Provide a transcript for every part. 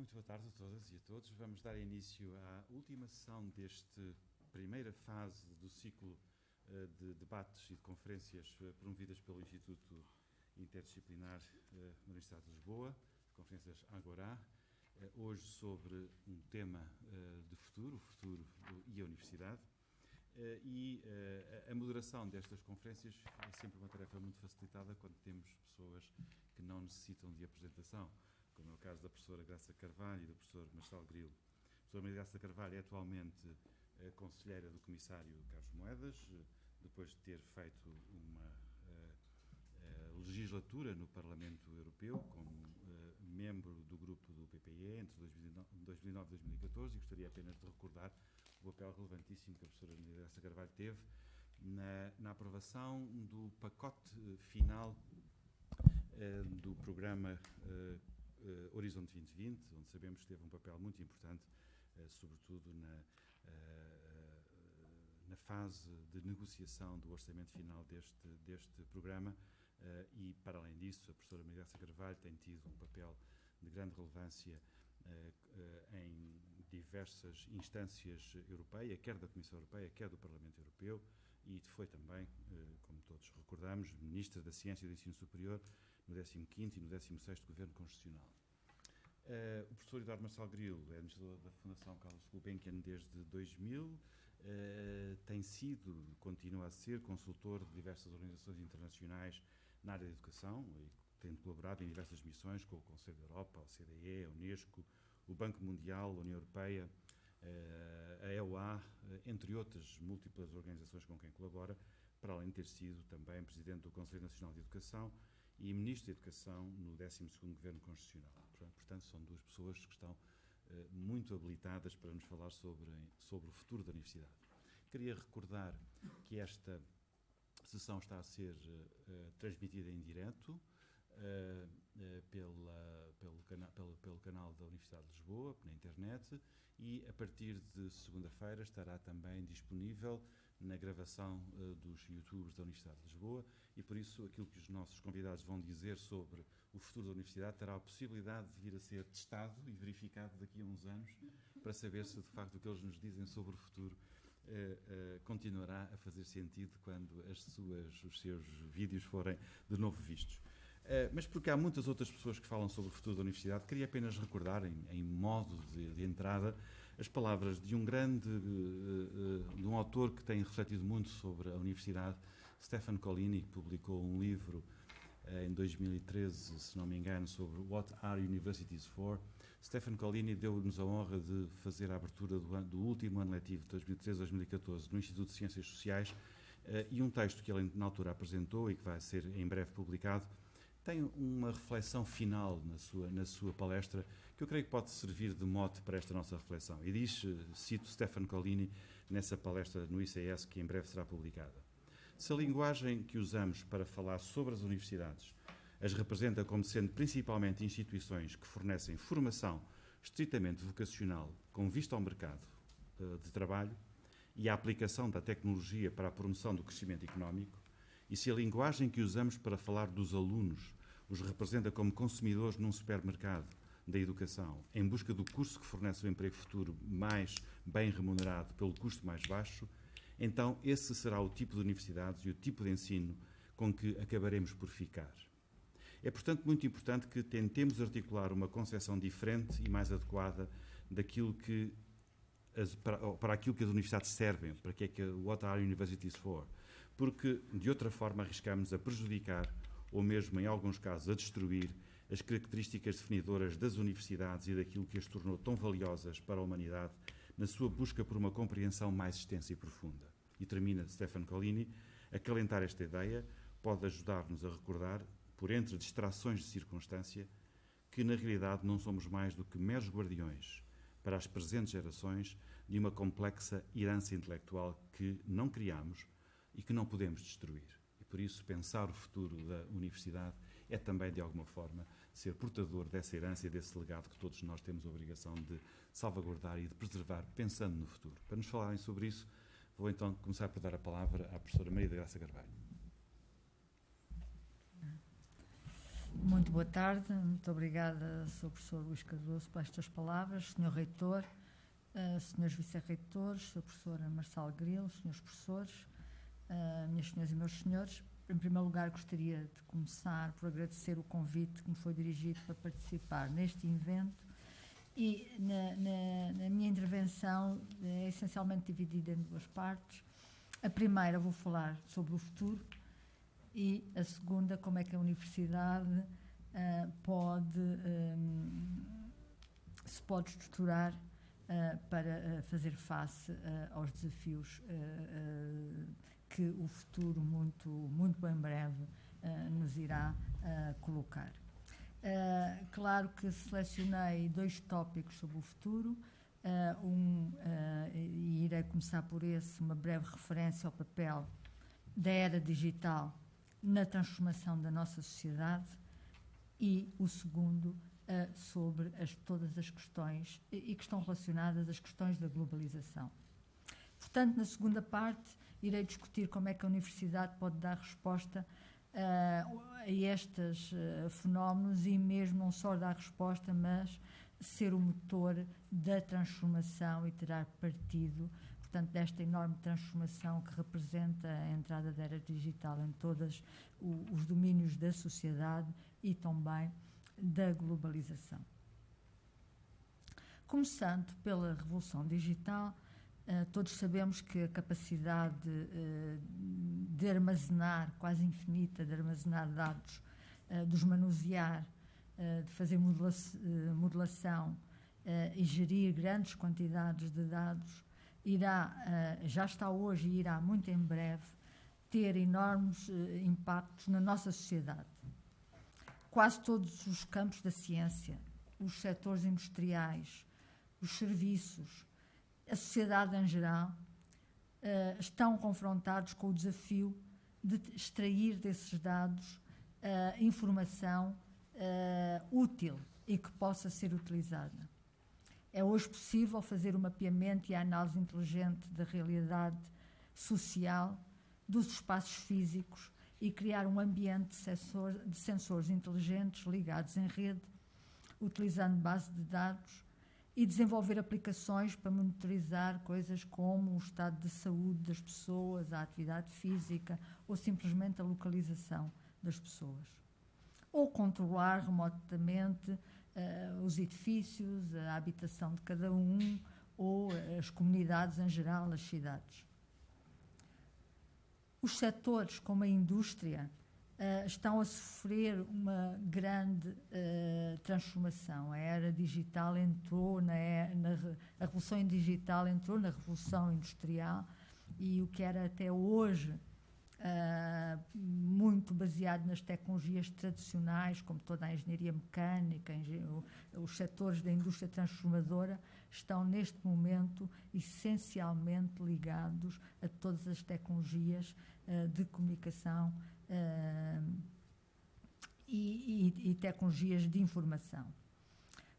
Muito boa tarde a todas e a todos. Vamos dar início à última sessão desta primeira fase do ciclo de debates e de conferências promovidas pelo Instituto Interdisciplinar da Universidade de Lisboa, conferências Agora, hoje sobre um tema de futuro, o futuro e a universidade. A moderação destas conferências é sempre uma tarefa muito facilitada quando temos pessoas que não necessitam de apresentação, como é o caso da professora Graça Carvalho e do professor Marcelo Grilo. A professora Maria Graça Carvalho é atualmente conselheira do comissário Carlos Moedas, depois de ter feito uma legislatura no Parlamento Europeu como membro do grupo do PPE entre 2009 e 2014, e gostaria apenas de recordar o papel relevantíssimo que a professora Maria Graça Carvalho teve na aprovação do pacote final do programa Horizonte 2020, onde sabemos que teve um papel muito importante, sobretudo na fase de negociação do orçamento final deste programa, e, para além disso, a professora Maria Graça Carvalho tem tido um papel de grande relevância em diversas instâncias europeias, quer da Comissão Europeia, quer do Parlamento Europeu, e foi também, como todos recordamos, Ministra da Ciência e do Ensino Superior no 15º e no 16º Governo Constitucional. O professor Eduardo Marcelo Grilo é administrador da Fundação Carlos Gulbenkian desde 2000, tem sido, continua a ser, consultor de diversas organizações internacionais na área da educação, e tem colaborado em diversas missões com o Conselho da Europa, a OCDE, a Unesco, o Banco Mundial, a União Europeia, a EUA, entre outras múltiplas organizações com quem colabora, para além de ter sido também Presidente do Conselho Nacional de Educação e Ministro da Educação no 12º Governo Constitucional. Portanto, são duas pessoas que estão muito habilitadas para nos falar sobre o futuro da universidade. Queria recordar que esta sessão está a ser transmitida em direto pelo canal da Universidade de Lisboa, na internet, e a partir de segunda-feira estará também disponível na gravação dos YouTubes da Universidade de Lisboa, e por isso aquilo que os nossos convidados vão dizer sobre o futuro da Universidade terá a possibilidade de vir a ser testado e verificado daqui a uns anos, para saber se de facto o que eles nos dizem sobre o futuro continuará a fazer sentido quando os seus vídeos forem de novo vistos. Mas porque há muitas outras pessoas que falam sobre o futuro da Universidade, queria apenas recordar, em modo de entrada, as palavras de de um autor que tem refletido muito sobre a Universidade, Stefano Collini, que publicou um livro em 2013, se não me engano, sobre What Are Universities For? Stefano Collini deu-nos a honra de fazer a abertura do último ano letivo, 2013-2014, no Instituto de Ciências Sociais, e um texto que ele na altura apresentou e que vai ser em breve publicado, tem uma reflexão final na sua palestra que eu creio que pode servir de mote para esta nossa reflexão. E diz, cito Stefano Collini nessa palestra no ICS que em breve será publicada: se a linguagem que usamos para falar sobre as universidades as representa como sendo principalmente instituições que fornecem formação estritamente vocacional com vista ao mercado de trabalho e à aplicação da tecnologia para a promoção do crescimento económico, e se a linguagem que usamos para falar dos alunos os representa como consumidores num supermercado da educação, em busca do curso que fornece o emprego futuro mais bem remunerado pelo custo mais baixo, então esse será o tipo de universidades e o tipo de ensino com que acabaremos por ficar. É, portanto, muito importante que tentemos articular uma concepção diferente e mais adequada daquilo que para aquilo que as universidades servem, para que é que What Are Universities For? Porque, de outra forma, arriscamos a prejudicar, ou mesmo, em alguns casos, a destruir as características definidoras das universidades e daquilo que as tornou tão valiosas para a humanidade na sua busca por uma compreensão mais extensa e profunda. E termina Stefano Collini: acalentar esta ideia pode ajudar-nos a recordar, por entre distrações de circunstância, que na realidade não somos mais do que meros guardiões para as presentes gerações de uma complexa herança intelectual que não criamos e que não podemos destruir. E por isso pensar o futuro da universidade é também, de alguma forma, ser portador dessa herança e desse legado que todos nós temos a obrigação de salvaguardar e de preservar, pensando no futuro. Para nos falarem sobre isso, vou então começar por dar a palavra à professora Maria da Graça Carvalho. Muito boa tarde, muito obrigada, Sr. Professor Luís Cardoso, por estas palavras, Sr. Reitor, Srs. Vice-Reitores, Sr. Professor Marçal Grilo, Srs. Professores, minhas senhoras e meus senhores. Em primeiro lugar, gostaria de começar por agradecer o convite que me foi dirigido para participar neste evento e na minha intervenção é essencialmente dividida em duas partes. A primeira vou falar sobre o futuro e a segunda, como é que a Universidade se pode estruturar para fazer face aos desafios que o futuro muito em breve nos irá colocar. Claro que selecionei 2 tópicos sobre o futuro, e irei começar por esse, uma breve referência ao papel da era digital na transformação da nossa sociedade, e o segundo sobre todas as questões e que estão relacionadas às questões da globalização. Portanto, na segunda parte, irei discutir como é que a Universidade pode dar resposta a estes fenómenos e mesmo não só dar resposta, mas ser o motor da transformação e tirar partido, portanto, desta enorme transformação que representa a entrada da era digital em todos os domínios da sociedade e também da globalização. Começando pela revolução digital, todos sabemos que a capacidade de armazenar, quase infinita, de armazenar dados, de os manusear, de fazer modelação e gerir grandes quantidades de dados, já está hoje e irá muito em breve ter enormes impactos na nossa sociedade. Quase todos os campos da ciência, os setores industriais, os serviços, a sociedade em geral, estão confrontados com o desafio de extrair desses dados informação útil e que possa ser utilizada. É hoje possível fazer o mapeamento e a análise inteligente da realidade social, dos espaços físicos e criar um ambiente de sensores inteligentes ligados em rede, utilizando base de dados e desenvolver aplicações para monitorizar coisas como o estado de saúde das pessoas, a atividade física ou simplesmente a localização das pessoas. Ou controlar remotamente os edifícios, a habitação de cada um ou as comunidades em geral, as cidades. Os setores, como a indústria, estão a sofrer uma grande transformação. A era digital entrou a revolução digital entrou na revolução industrial e o que era até hoje muito baseado nas tecnologias tradicionais, como toda a engenharia mecânica, os setores da indústria transformadora, estão neste momento essencialmente ligados a todas as tecnologias de comunicação e tecnologias de informação.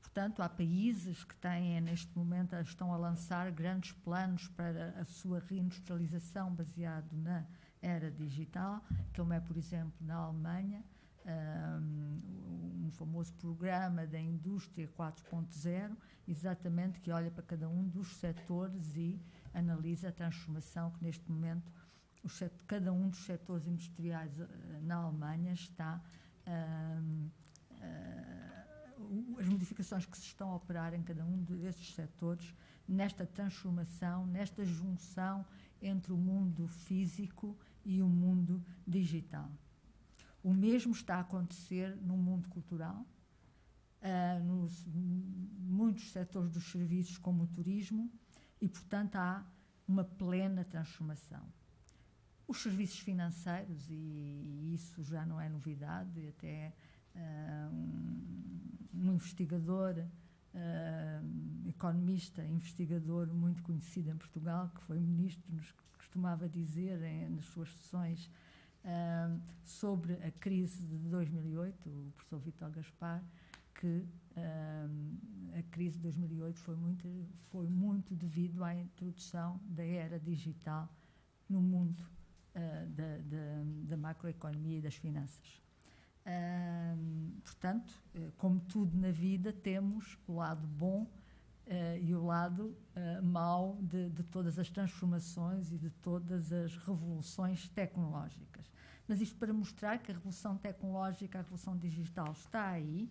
Portanto, há países que têm, neste momento, estão a lançar grandes planos para a sua reindustrialização baseado na era digital, como é, por exemplo, na Alemanha, um famoso programa da indústria 4.0, exatamente, que olha para cada um dos setores e analisa a transformação que neste momento cada um dos setores industriais na Alemanha está as modificações que se estão a operar em cada um desses setores, nesta transformação, nesta junção entre o mundo físico e o mundo digital. O mesmo está a acontecer no mundo cultural, nos muitos setores dos serviços, como o turismo, e, portanto, há uma plena transformação. Os serviços financeiros, e isso já não é novidade, até um investigador, economista, investigador muito conhecido em Portugal, que foi ministro, nos costumava dizer nas suas sessões sobre a crise de 2008, o professor Vítor Gaspar, que a crise de 2008 foi muito devido à introdução da era digital no mundo da macroeconomia e das finanças. Portanto, como tudo na vida, temos o lado bom e o lado mau de todas as transformações e de todas as revoluções tecnológicas. Mas isto para mostrar que a revolução tecnológica, a revolução digital está aí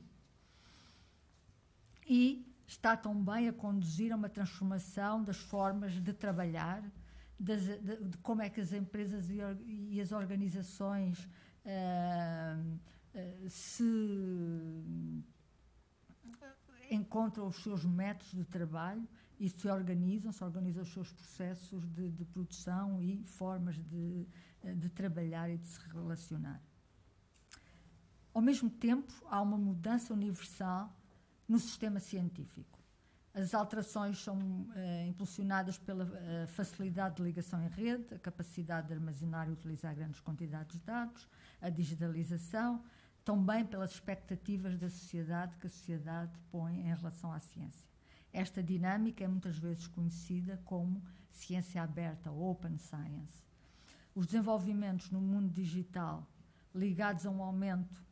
e está também a conduzir a uma transformação das formas de trabalhar, de como é que as empresas e as organizações se encontram os seus métodos de trabalho e se organizam os seus processos de produção e formas de trabalhar e de se relacionar. Ao mesmo tempo, há uma mudança universal no sistema científico. As alterações são impulsionadas pela facilidade de ligação em rede, a capacidade de armazenar e utilizar grandes quantidades de dados, a digitalização, também pelas expectativas da sociedade que a sociedade põe em relação à ciência. Esta dinâmica é muitas vezes conhecida como ciência aberta, open science. Os desenvolvimentos no mundo digital, ligados a um aumento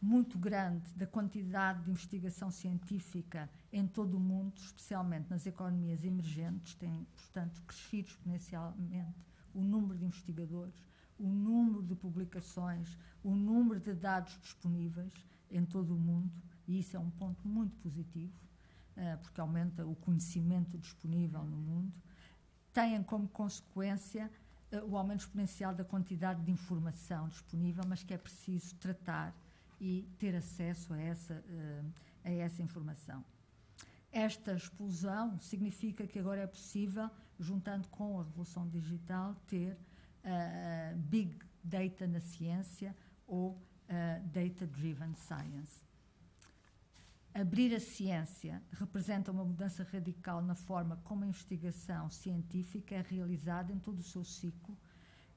muito grande da quantidade de investigação científica em todo o mundo, especialmente nas economias emergentes, têm, portanto, crescido exponencialmente o número de investigadores, o número de publicações, o número de dados disponíveis em todo o mundo, e isso é um ponto muito positivo, porque aumenta o conhecimento disponível no mundo, têm como consequência o aumento exponencial da quantidade de informação disponível, mas que é preciso tratar e ter acesso a essa informação. Esta explosão significa que agora é possível, juntando com a revolução digital, ter big data na ciência ou data-driven science. Abrir a ciência representa uma mudança radical na forma como a investigação científica é realizada em todo o seu ciclo,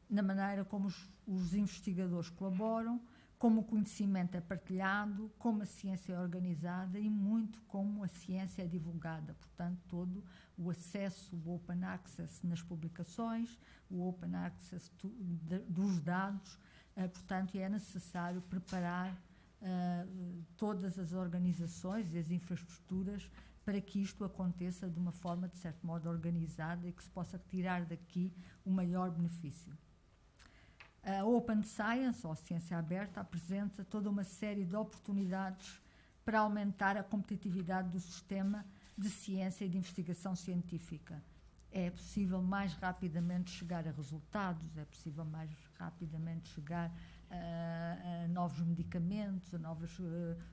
na maneira como os investigadores colaboram, como o conhecimento é partilhado, como a ciência é organizada e muito como a ciência é divulgada. Portanto, todo o acesso, o open access nas publicações, o open access dos dados, portanto, é necessário preparar todas as organizações e as infraestruturas para que isto aconteça de uma forma, de certo modo, organizada e que se possa tirar daqui o maior benefício. A Open Science, ou a ciência aberta, apresenta toda uma série de oportunidades para aumentar a competitividade do sistema de ciência e de investigação científica. É possível mais rapidamente chegar a resultados, é possível mais rapidamente chegar a novos medicamentos, a novas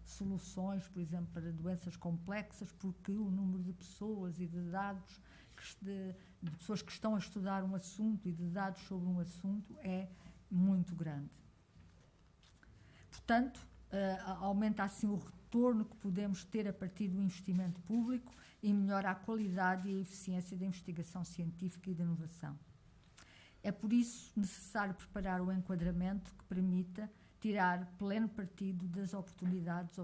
soluções, por exemplo, para doenças complexas, porque o número de pessoas e de dados, de pessoas que estão a estudar um assunto e de dados sobre um assunto é muito grande. Portanto, aumenta assim o retorno que podemos ter a partir do investimento público e melhora a qualidade e a eficiência da investigação científica e da inovação. É por isso necessário preparar o enquadramento que permita tirar pleno partido das oportunidades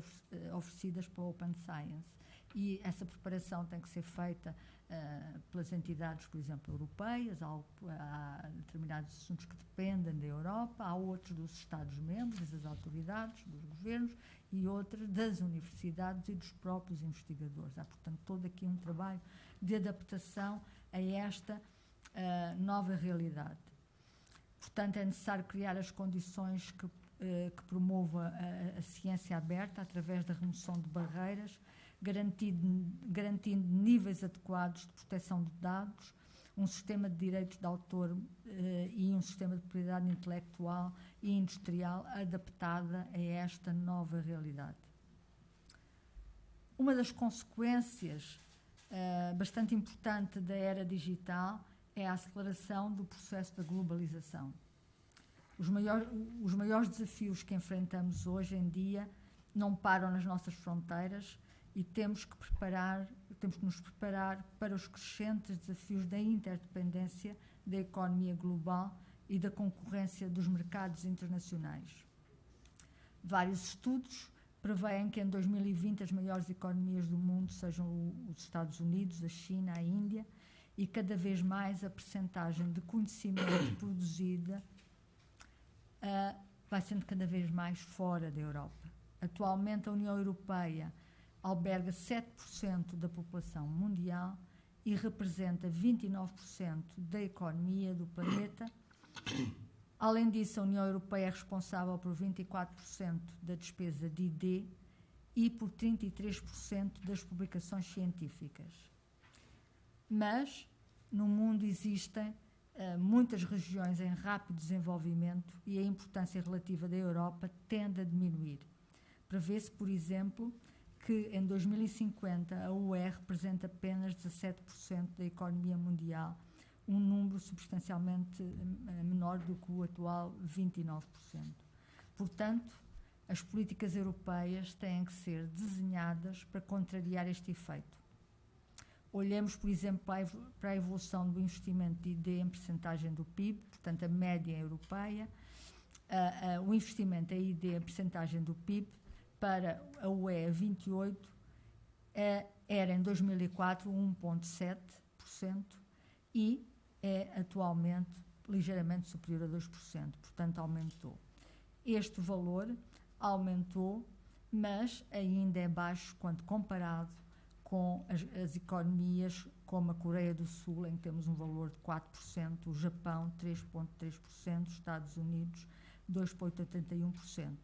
oferecidas pela Open Science. E essa preparação tem que ser feita pelas entidades, por exemplo, europeias. Há determinados assuntos que dependem da Europa, há outros dos Estados-membros, das autoridades, dos governos, e outros das universidades e dos próprios investigadores. Há, portanto, todo aqui um trabalho de adaptação a esta nova realidade. Portanto, é necessário criar as condições que promova a ciência aberta através da remoção de barreiras, garantindo níveis adequados de proteção de dados, um sistema de direitos de autor e um sistema de propriedade intelectual e industrial adaptada a esta nova realidade. Uma das consequências bastante importante da era digital é a aceleração do processo da globalização. Os maiores desafios que enfrentamos hoje em dia não param nas nossas fronteiras e temos que nos preparar para os crescentes desafios da interdependência da economia global e da concorrência dos mercados internacionais. Vários estudos prevêem que em 2020 as maiores economias do mundo sejam os Estados Unidos, a China, a Índia, e cada vez mais a percentagem de conhecimento produzida vai sendo cada vez mais fora da Europa. Atualmente, a União Europeia alberga 7% da população mundial e representa 29% da economia do planeta. Além disso, a União Europeia é responsável por 24% da despesa de ID e por 33% das publicações científicas. Mas, no mundo existem muitas regiões em rápido desenvolvimento e a importância relativa da Europa tende a diminuir. Prevê-se, por exemplo, que em 2050 a UE representa apenas 17% da economia mundial, um número substancialmente menor do que o atual 29%. Portanto, as políticas europeias têm que ser desenhadas para contrariar este efeito. Olhemos, por exemplo, para a evolução do investimento de ID em percentagem do PIB, portanto, a média europeia, o investimento em ID em percentagem do PIB para a UE 28 era em 2004 1,7% e é atualmente ligeiramente superior a 2%, portanto aumentou. Este valor aumentou, mas ainda é baixo quando comparado com as economias como a Coreia do Sul, em que temos um valor de 4%, o Japão 3,3%, os Estados Unidos 2,81%.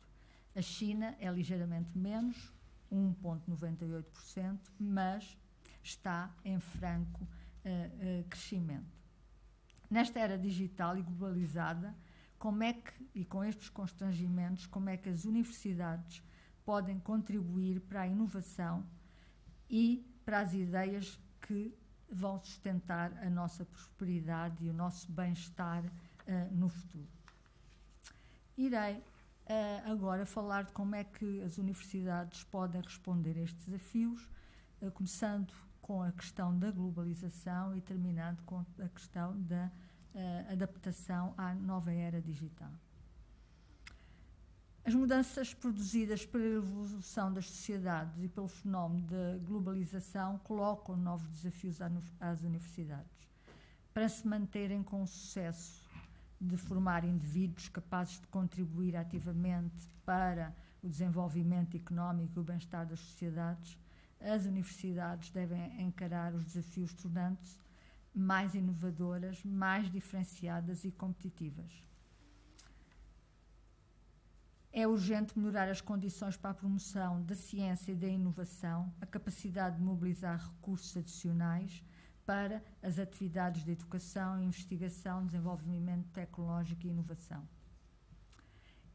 A China é ligeiramente menos, 1,98%, mas está em franco crescimento. Nesta era digital e globalizada, e com estes constrangimentos, como é que as universidades podem contribuir para a inovação e para as ideias que vão sustentar a nossa prosperidade e o nosso bem-estar no futuro? Irei agora falar de como é que as universidades podem responder a estes desafios, começando com a questão da globalização e terminando com a questão da adaptação à nova era digital. As mudanças produzidas pela evolução das sociedades e pelo fenómeno da globalização colocam novos desafios às universidades. Para se manterem com o sucesso de formar indivíduos capazes de contribuir ativamente para o desenvolvimento económico e o bem-estar das sociedades, as universidades devem encarar os desafios tornando-se mais inovadoras, mais diferenciadas e competitivas. É urgente melhorar as condições para a promoção da ciência e da inovação, a capacidade de mobilizar recursos adicionais para as atividades de educação, investigação, desenvolvimento tecnológico e inovação.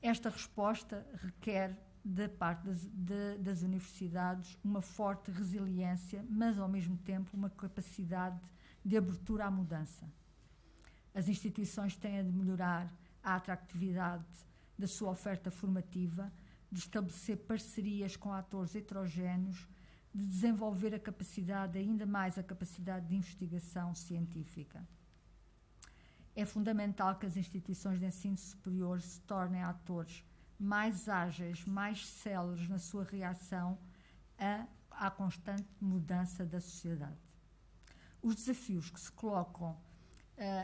Esta resposta requer, da parte das universidades, uma forte resiliência, mas, ao mesmo tempo, uma capacidade de abertura à mudança. As instituições têm de melhorar a atratividade da sua oferta formativa, de estabelecer parcerias com atores heterogéneos, de desenvolver ainda mais a capacidade de investigação científica. É fundamental que as instituições de ensino superior se tornem atores mais ágeis, mais céleres na sua reação à constante mudança da sociedade. Os desafios que se colocam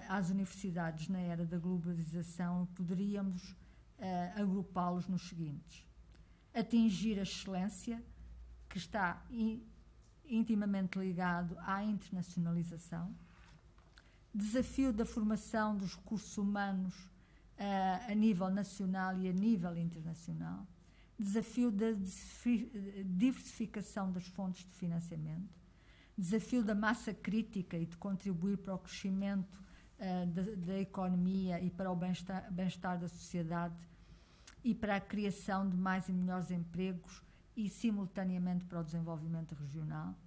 às universidades na era da globalização poderíamos agrupá-los nos seguintes: atingir a excelência, que está intimamente ligado à internacionalização, desafio da formação dos recursos humanos a nível nacional e a nível internacional, desafio da diversificação das fontes de financiamento, desafio da massa crítica e de contribuir para o crescimento da economia e para o bem-estar da sociedade e para a criação de mais e melhores empregos e, simultaneamente, para o desenvolvimento regional,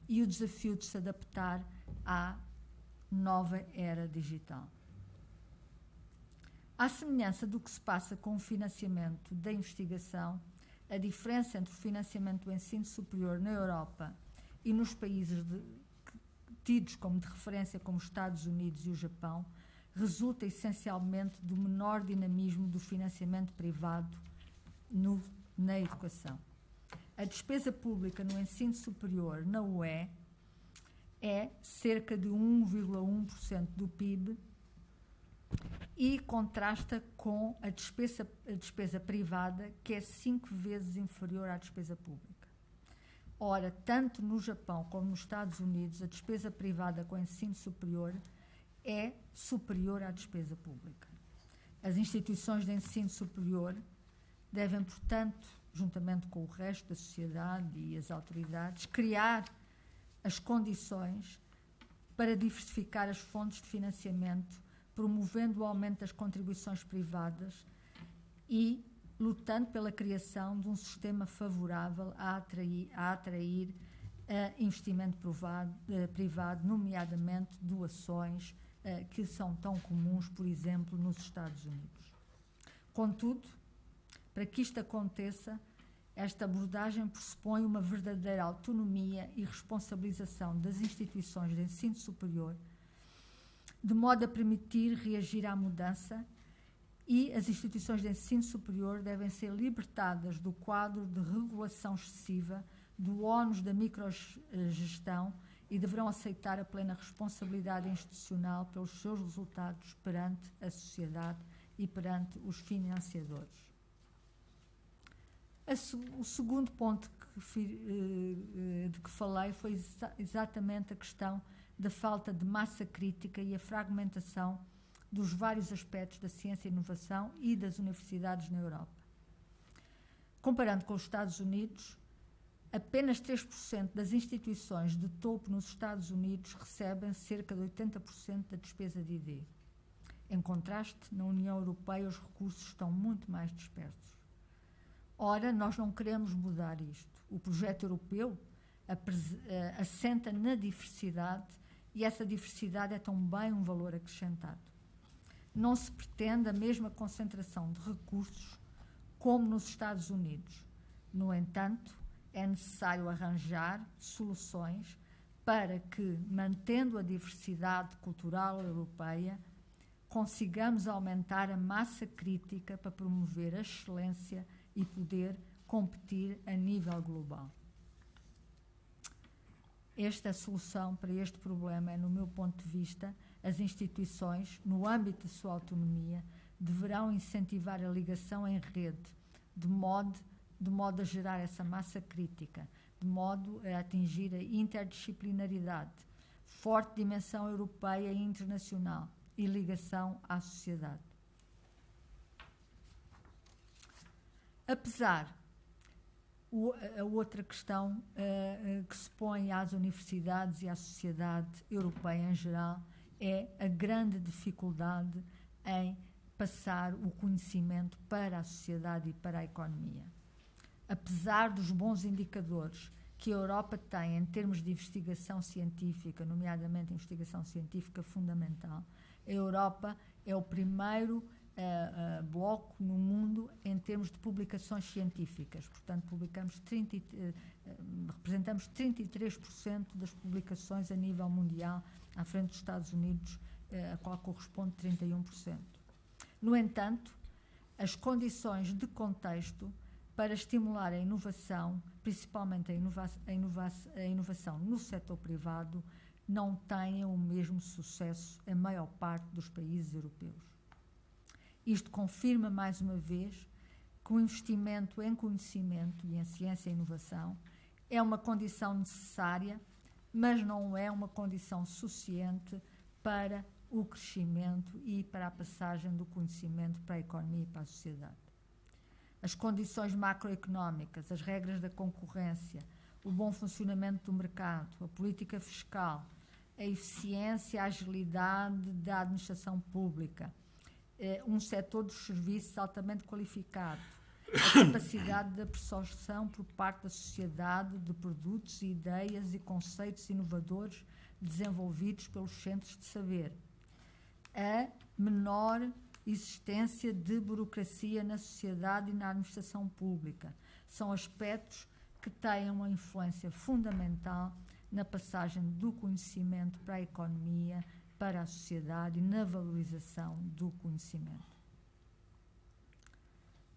e o desafio de se adaptar à nova era digital. À semelhança do que se passa com o financiamento da investigação, a diferença entre o financiamento do ensino superior na Europa e nos países tidos como de referência, como os Estados Unidos e o Japão, resulta essencialmente do menor dinamismo do financiamento privado na educação. A despesa pública no ensino superior na UE é cerca de 1,1% do PIB e contrasta com a despesa privada, que é 5 vezes inferior à despesa pública. Ora, tanto no Japão como nos Estados Unidos, a despesa privada com ensino superior é superior à despesa pública. As instituições de ensino superior devem, portanto, juntamente com o resto da sociedade e as autoridades, criar as condições para diversificar as fontes de financiamento, promovendo o aumento das contribuições privadas e lutando pela criação de um sistema favorável a atrair investimento privado, nomeadamente doações, que são tão comuns, por exemplo, nos Estados Unidos. Contudo, para que isto aconteça, esta abordagem pressupõe uma verdadeira autonomia e responsabilização das instituições de ensino superior, de modo a permitir reagir à mudança, e as instituições de ensino superior devem ser libertadas do quadro de regulação excessiva, do ónus da microgestão, e deverão aceitar a plena responsabilidade institucional pelos seus resultados perante a sociedade e perante os financiadores. O segundo ponto de que falei foi exatamente a questão da falta de massa crítica e a fragmentação dos vários aspectos da ciência e inovação e das universidades na Europa. Comparando com os Estados Unidos, apenas 3% das instituições de topo nos Estados Unidos recebem cerca de 80% da despesa de ID. Em contraste, na União Europeia os recursos estão muito mais dispersos. Ora, nós não queremos mudar isto. O projeto europeu assenta na diversidade e essa diversidade é também um valor acrescentado. Não se pretende a mesma concentração de recursos como nos Estados Unidos. No entanto, é necessário arranjar soluções para que, mantendo a diversidade cultural europeia, consigamos aumentar a massa crítica para promover a excelência e poder competir a nível global. Esta solução para este problema é, no meu ponto de vista, as instituições, no âmbito de sua autonomia, deverão incentivar a ligação em rede, de modo a gerar essa massa crítica, de modo a atingir a interdisciplinaridade, forte dimensão europeia e internacional e ligação à sociedade. Apesar, a outra questão que se põe às universidades e à sociedade europeia em geral é a grande dificuldade em passar o conhecimento para a sociedade e para a economia. Apesar dos bons indicadores que a Europa tem em termos de investigação científica, nomeadamente investigação científica fundamental, a Europa é o primeiro bloco no mundo em termos de publicações científicas. Portanto, representamos 33% das publicações a nível mundial, à frente dos Estados Unidos, a qual corresponde 31%. No entanto, as condições de contexto para estimular a inovação, principalmente a inovação no setor privado, não têm o mesmo sucesso em maior parte dos países europeus. Isto confirma, mais uma vez, que o investimento em conhecimento e em ciência e inovação é uma condição necessária, mas não é uma condição suficiente para o crescimento e para a passagem do conhecimento para a economia e para a sociedade. As condições macroeconómicas, as regras da concorrência, o bom funcionamento do mercado, a política fiscal, a eficiência, a agilidade da administração pública, um setor dos serviços altamente qualificado, a capacidade de absorção por parte da sociedade de produtos, ideias e conceitos inovadores desenvolvidos pelos centros de saber, a menor existência de burocracia na sociedade e na administração pública. São aspectos que têm uma influência fundamental na passagem do conhecimento para a economia, para a sociedade e na valorização do conhecimento.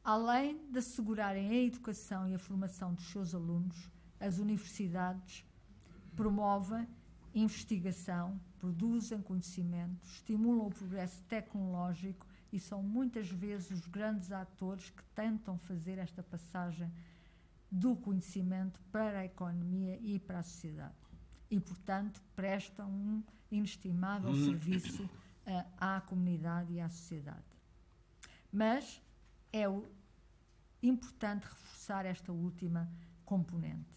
Além de assegurarem a educação e a formação dos seus alunos, as universidades promovem investigação, produzem conhecimento, estimulam o progresso tecnológico e são muitas vezes os grandes atores que tentam fazer esta passagem do conhecimento para a economia e para a sociedade. E, portanto, prestam um inestimável serviço à comunidade e à sociedade. Mas é importante reforçar esta última componente.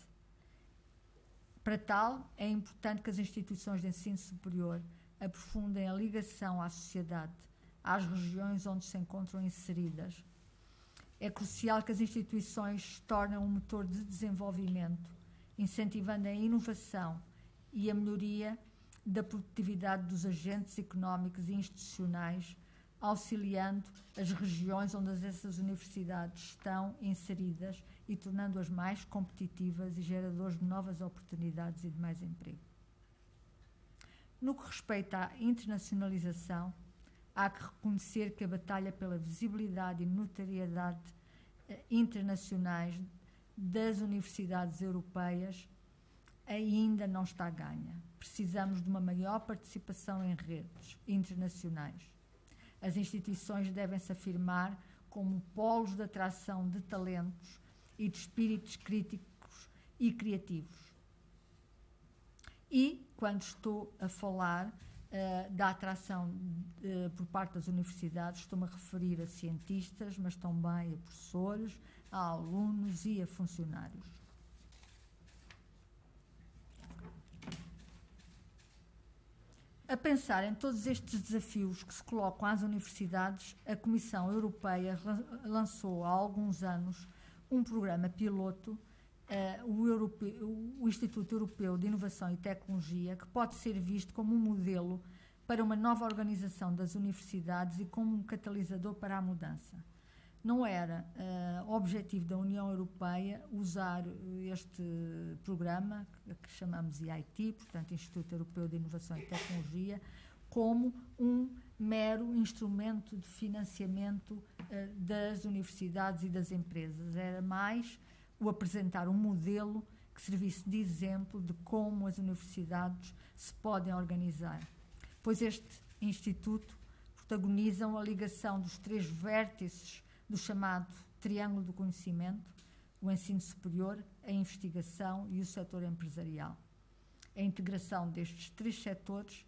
Para tal, é importante que as instituições de ensino superior aprofundem a ligação à sociedade, às regiões onde se encontram inseridas. É crucial que as instituições se tornem um motor de desenvolvimento, incentivando a inovação e a melhoria da produtividade dos agentes económicos e institucionais, auxiliando as regiões onde essas universidades estão inseridas e tornando-as mais competitivas e geradoras de novas oportunidades e de mais emprego. No que respeita à internacionalização, há que reconhecer que a batalha pela visibilidade e notoriedade internacionais das universidades europeias ainda não está ganha. Precisamos de uma maior participação em redes internacionais. As instituições devem se afirmar como polos de atração de talentos e de espíritos críticos e criativos. E, quando estou a falar da atração por parte das universidades, estou-me a referir a cientistas, mas também a professores, a alunos e a funcionários. A pensar em todos estes desafios que se colocam às universidades, a Comissão Europeia lançou há alguns anos um programa piloto, o Instituto Europeu de Inovação e Tecnologia, que pode ser visto como um modelo para uma nova organização das universidades e como um catalisador para a mudança. Não era objetivo da União Europeia usar este programa, que chamamos EIT, portanto Instituto Europeu de Inovação e Tecnologia, como um mero instrumento de financiamento das universidades e das empresas. Era mais o apresentar um modelo que servisse de exemplo de como as universidades se podem organizar. Pois este Instituto protagoniza a ligação dos três vértices do chamado triângulo do conhecimento, o ensino superior, a investigação e o setor empresarial. A integração destes três setores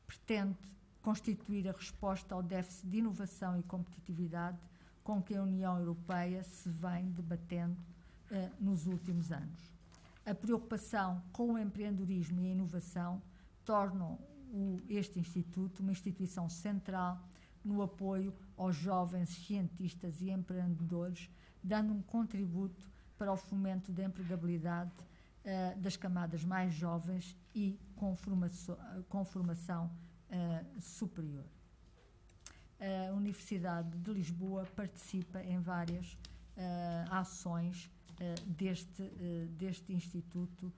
pretende constituir a resposta ao déficit de inovação e competitividade com que a União Europeia se vem debatendo nos últimos anos. A preocupação com o empreendedorismo e a inovação tornam este Instituto uma instituição central no apoio aos jovens cientistas e empreendedores, dando um contributo para o fomento da empregabilidade das camadas mais jovens e com formação superior. A Universidade de Lisboa participa em várias ações deste Instituto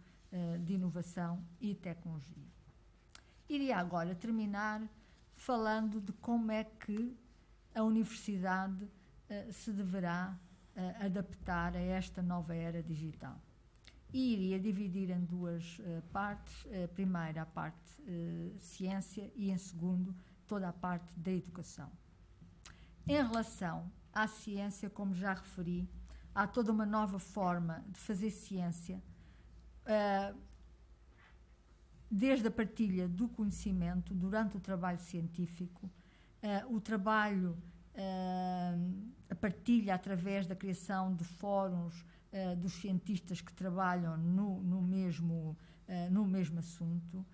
de Inovação e Tecnologia. Iria agora terminar falando de como é que a universidade se deverá adaptar a esta nova era digital. E iria dividir em duas partes. Primeiro, a parte ciência e, em segundo, toda a parte da educação. Em relação à ciência, como já referi, há toda uma nova forma de fazer ciência, desde a partilha do conhecimento durante o trabalho científico, o trabalho, a partilha através da criação de fóruns dos cientistas que trabalham no mesmo assunto,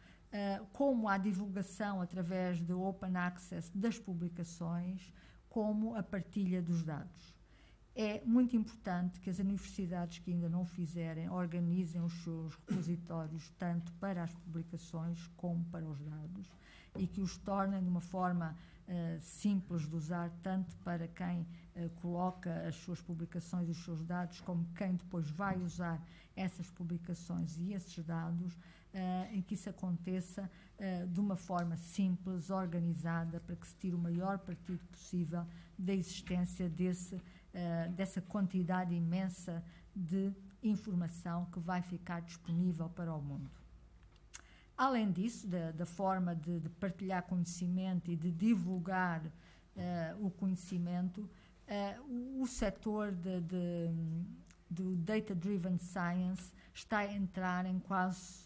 como a divulgação através do open access das publicações, como a partilha dos dados. É muito importante que as universidades que ainda não o fizerem organizem os seus repositórios tanto para as publicações como para os dados e que os tornem de uma forma simples de usar tanto para quem coloca as suas publicações e os seus dados como quem depois vai usar essas publicações e esses dados, em que isso aconteça de uma forma simples, organizada, para que se tire o maior partido possível da existência dessa quantidade imensa de informação que vai ficar disponível para o mundo. Além disso, da forma de partilhar conhecimento e de divulgar o conhecimento, o setor do Data-Driven Science está a entrar em quase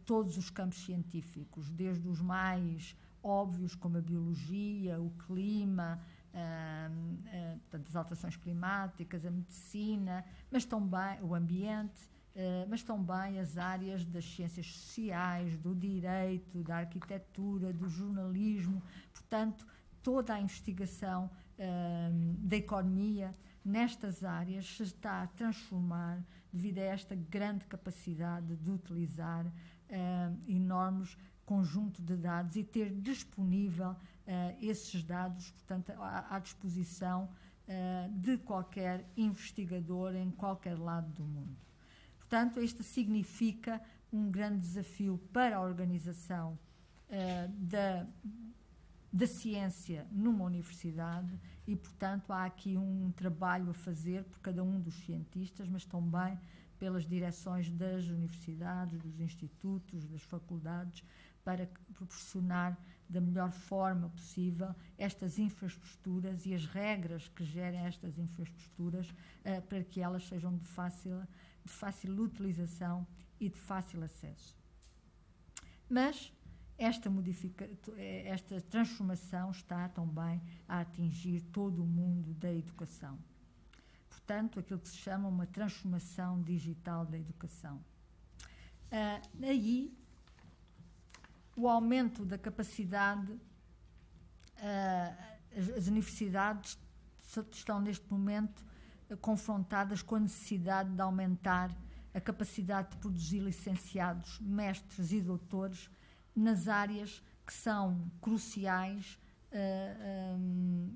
todos os campos científicos, desde os mais óbvios, como a biologia, o clima, portanto, as alterações climáticas, a medicina, mas também o ambiente, mas também as áreas das ciências sociais, do direito, da arquitetura, do jornalismo, portanto, toda a investigação da economia nestas áreas se está a transformar devido a esta grande capacidade de utilizar enormes conjunto de dados e ter disponível esses dados, portanto, à disposição de qualquer investigador em qualquer lado do mundo. Portanto, isto significa um grande desafio para a organização da ciência numa universidade e, portanto, há aqui um trabalho a fazer por cada um dos cientistas, mas também pelas direções das universidades, dos institutos, das faculdades, para proporcionar da melhor forma possível estas infraestruturas e as regras que gerem estas infraestruturas para que elas sejam de fácil utilização e de fácil acesso. Mas esta transformação está também a atingir todo o mundo da educação. Portanto, aquilo que se chama uma transformação digital da educação. Aí, o aumento da capacidade, as universidades estão neste momento confrontadas com a necessidade de aumentar a capacidade de produzir licenciados, mestres e doutores nas áreas que são cruciais,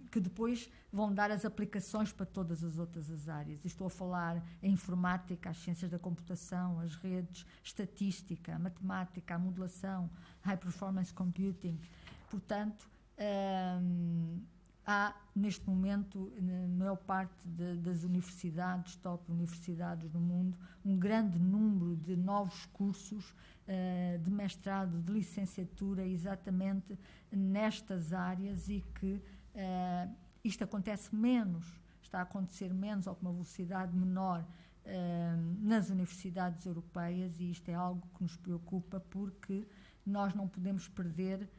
que depois vão dar as aplicações para todas as outras áreas. E estou a falar em informática, as ciências da computação, as redes, estatística, a matemática, a modelação, high performance computing. Portanto, há neste momento, na maior parte das universidades, top universidades do mundo, um grande número de novos cursos de mestrado, de licenciatura, exatamente nestas áreas, e que isto acontece menos, está a acontecer menos ou com uma velocidade menor nas universidades europeias, e isto é algo que nos preocupa, porque nós não podemos perder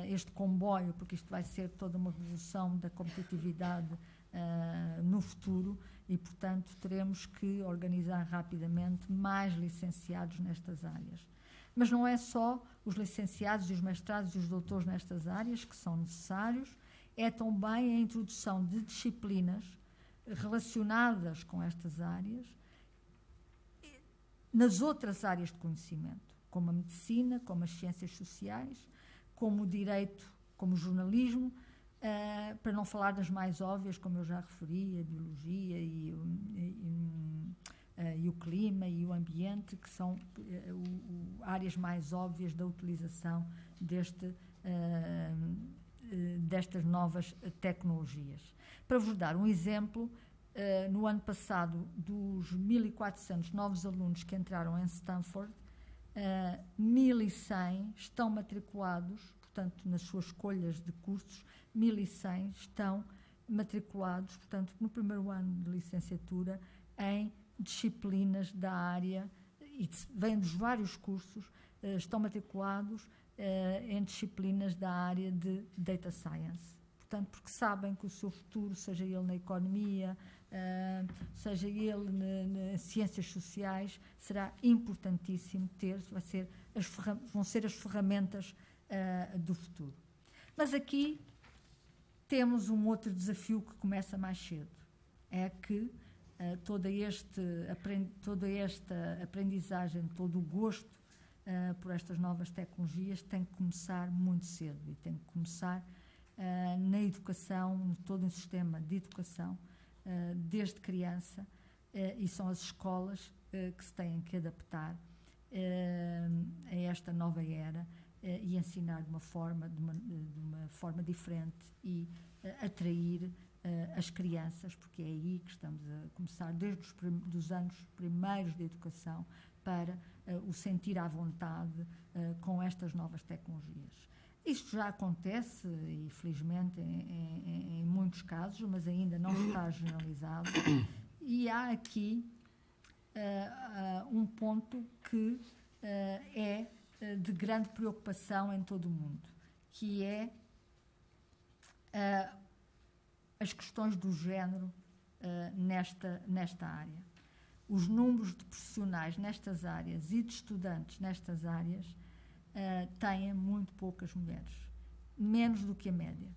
este comboio, porque isto vai ser toda uma revolução da competitividade no futuro, e, portanto, teremos que organizar rapidamente mais licenciados nestas áreas. Mas não é só os licenciados e os mestrados e os doutores nestas áreas que são necessários, é também a introdução de disciplinas relacionadas com estas áreas nas outras áreas de conhecimento, como a medicina, como as ciências sociais, como o direito, como o jornalismo, para não falar das mais óbvias, como eu já referi, a biologia e o clima e o ambiente, que são áreas mais óbvias da utilização destas novas tecnologias. Para vos dar um exemplo, no ano passado, dos 1.400 novos alunos que entraram em Stanford, 1.100 estão matriculados, portanto, nas suas escolhas de cursos, 1.100 estão matriculados, portanto, no primeiro ano de licenciatura, em disciplinas da área, e vêm dos vários cursos, estão matriculados em disciplinas da área de Data Science. Portanto, porque sabem que o seu futuro, seja ele na economia, seja ele nas ciências sociais, será importantíssimo vão ser as ferramentas do futuro. Mas aqui temos um outro desafio que começa mais cedo. É que toda esta aprendizagem, todo o gosto por estas novas tecnologias tem que começar muito cedo, e tem que começar na educação, no todo um sistema de educação, desde criança, e são as escolas que se têm que adaptar a esta nova era e ensinar de uma forma diferente e atrair as crianças, porque é aí que estamos a começar, desde os anos primeiros de educação, para o sentir à vontade com estas novas tecnologias. Isto já acontece, e felizmente, em muitos casos, mas ainda não está generalizado. E há aqui um ponto que é de grande preocupação em todo o mundo, que é as questões do género nesta área. Os números de profissionais nestas áreas e de estudantes nestas áreas têm muito poucas mulheres, menos do que a média.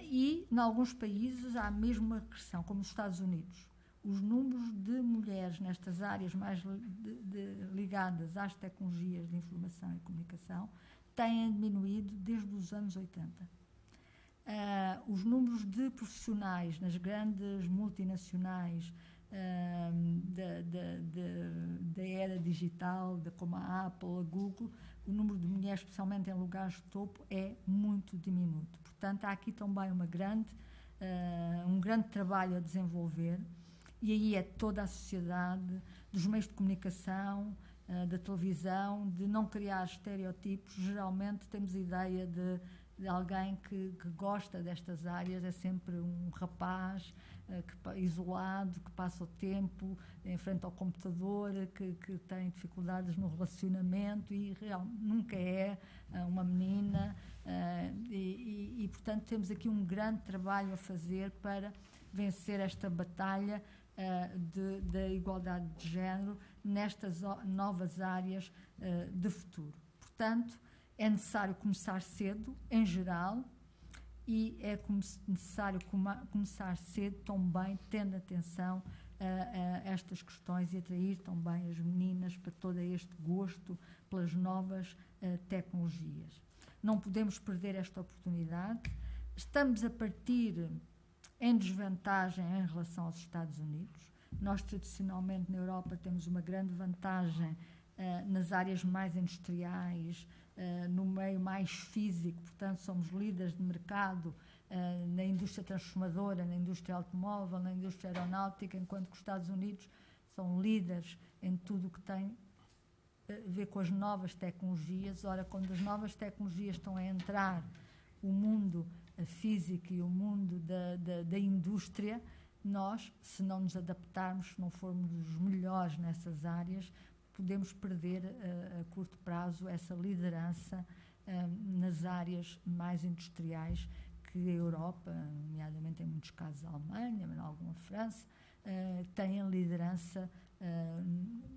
E, em alguns países, há mesmo uma regressão, como nos Estados Unidos. Os números de mulheres nestas áreas mais ligadas às tecnologias de informação e comunicação têm diminuído desde os anos 80. Os números de profissionais nas grandes multinacionais da era digital, como a Apple, a Google, o número de mulheres, especialmente em lugares de topo, é muito diminuto. Portanto, há aqui também um grande trabalho a desenvolver, e aí é toda a sociedade, dos meios de comunicação, da televisão, de não criar estereotipos. Geralmente temos a ideia de alguém que gosta destas áreas, é sempre um rapaz isolado, que passa o tempo em frente ao computador, que tem dificuldades no relacionamento, e nunca é uma menina. E, portanto, temos aqui um grande trabalho a fazer para vencer esta batalha da igualdade de género nestas novas áreas de futuro. Portanto, é necessário começar cedo, em geral, e é necessário começar cedo também, tendo atenção a estas questões, e atrair também as meninas para todo este gosto pelas novas tecnologias. Não podemos perder esta oportunidade. Estamos a partir em desvantagem em relação aos Estados Unidos. Nós, tradicionalmente, na Europa, temos uma grande vantagem nas áreas mais industriais, no meio mais físico. Portanto, somos líderes de mercado na indústria transformadora, na indústria automóvel, na indústria aeronáutica, enquanto que os Estados Unidos são líderes em tudo o que tem a ver com as novas tecnologias. Ora, quando as novas tecnologias estão a entrar, o mundo físico e o mundo da indústria, nós, se não nos adaptarmos, se não formos os melhores nessas áreas, podemos perder a curto prazo essa liderança nas áreas mais industriais que a Europa, nomeadamente em muitos casos a Alemanha, mas em alguma França, tem liderança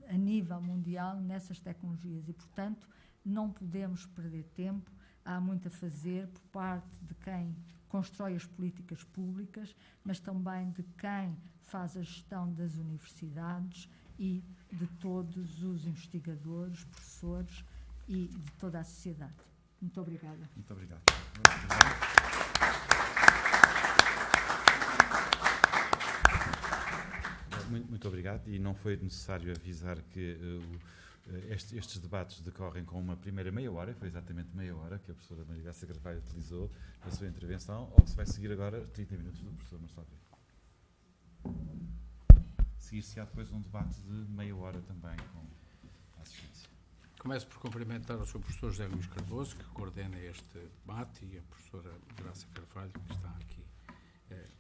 a nível mundial nessas tecnologias, e, portanto, não podemos perder tempo. Há muito a fazer por parte de quem constrói as políticas públicas, mas também de quem faz a gestão das universidades e de todos os investigadores, professores e de toda a sociedade. Muito obrigada. Muito obrigado. Muito obrigado, e não foi necessário avisar que estes debates decorrem com uma primeira meia hora, foi exatamente meia hora que a professora Maria Graça Carvalho utilizou na sua intervenção, ou se vai seguir agora 30 minutos do professor Marcelo Rico. Seguir-se-á depois um debate de meia hora também com a assistência. Começo por cumprimentar o Sr. Professor José Luís Cardoso, que coordena este debate, e a professora Graça Carvalho, que está aqui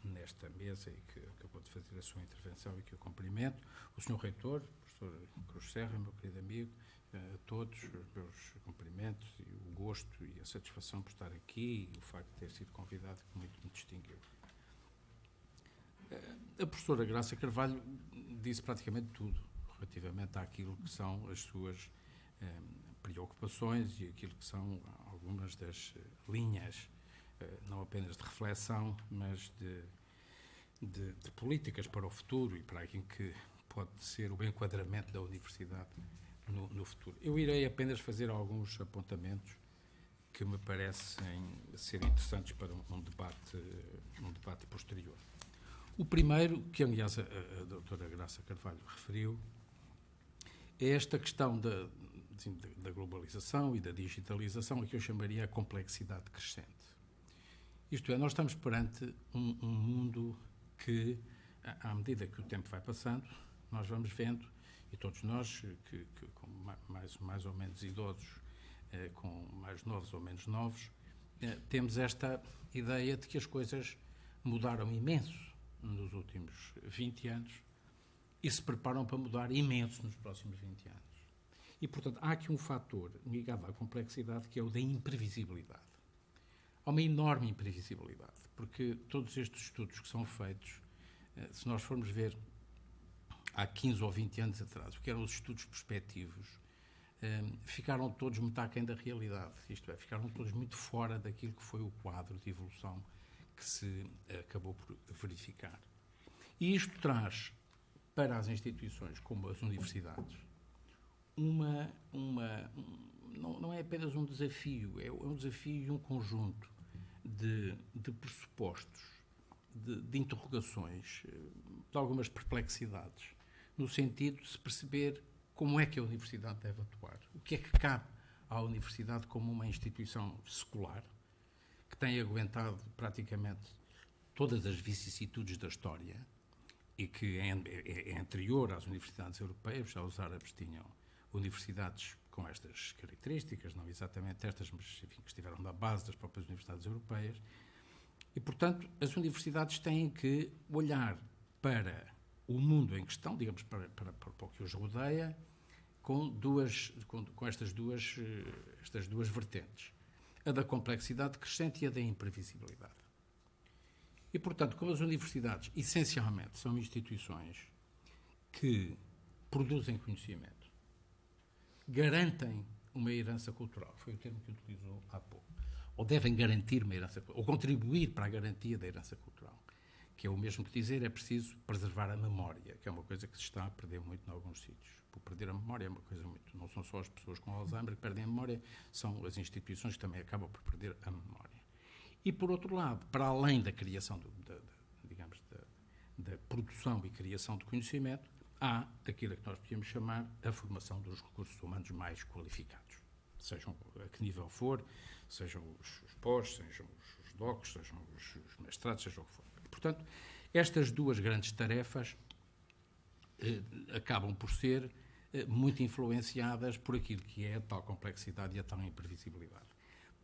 nesta mesa e que acabou de fazer a sua intervenção, e que eu cumprimento. O Sr. Reitor, o professor Cruz Serra, meu querido amigo, a todos os meus cumprimentos, e o gosto e a satisfação por estar aqui, e o facto de ter sido convidado, que muito me distinguiu. A professora Graça Carvalho disse praticamente tudo relativamente àquilo que são as suas preocupações e aquilo que são algumas das linhas, não apenas de reflexão, mas de políticas para o futuro e para aquilo que pode ser o enquadramento da universidade no futuro. Eu irei apenas fazer alguns apontamentos que me parecem ser interessantes para um debate posterior. O primeiro, que aliás a doutora Graça Carvalho referiu, é esta questão da globalização e da digitalização, a que eu chamaria a complexidade crescente. Isto é, nós estamos perante um mundo que, à medida que o tempo vai passando, nós vamos vendo, e e todos nós, com mais ou menos idosos, com mais novos ou menos novos, temos esta ideia de que as coisas mudaram imenso nos últimos 20 anos e se preparam para mudar imenso nos próximos 20 anos. E, portanto, há aqui um fator ligado à complexidade que é o da imprevisibilidade. Há uma enorme imprevisibilidade, porque todos estes estudos que são feitos, se nós formos ver há 15 ou 20 anos atrás, o que eram os estudos prospectivos, ficaram todos muito aquém da realidade. Isto é, ficaram todos muito fora daquilo que foi o quadro de evolução que se acabou por verificar. E isto traz para as instituições como as universidades não é apenas um desafio, é um desafio e um conjunto de pressupostos, de interrogações, de algumas perplexidades, no sentido de se perceber como é que a universidade deve atuar. O que é que cabe à universidade como uma instituição secular que tem aguentado praticamente todas as vicissitudes da história e que é anterior às universidades europeias. Já os árabes tinham universidades com estas características, não exatamente estas, mas enfim, que estiveram na base das próprias universidades europeias. E, portanto, as universidades têm que olhar para o mundo em questão, digamos, para o que os rodeia, com estas duas vertentes. A da complexidade crescente e a da imprevisibilidade. E, portanto, como as universidades, essencialmente, são instituições que produzem conhecimento, garantem uma herança cultural, foi o termo que utilizou há pouco, ou devem garantir uma herança cultural, ou contribuir para a garantia da herança cultural, que é o mesmo que dizer é preciso preservar a memória, que é uma coisa que se está a perder muito em alguns sítios. Por perder a memória é uma coisa muito... Não são só as pessoas com Alzheimer que perdem a memória, são as instituições que também acabam por perder a memória. E, por outro lado, para além da criação, da produção e criação de conhecimento, há daquilo que nós podíamos chamar a formação dos recursos humanos mais qualificados. Sejam a que nível for, sejam os pós, sejam os docs, sejam os mestrados, seja o que for. Portanto, estas duas grandes tarefas acabam por ser muito influenciadas por aquilo que é a tal complexidade e a tal imprevisibilidade.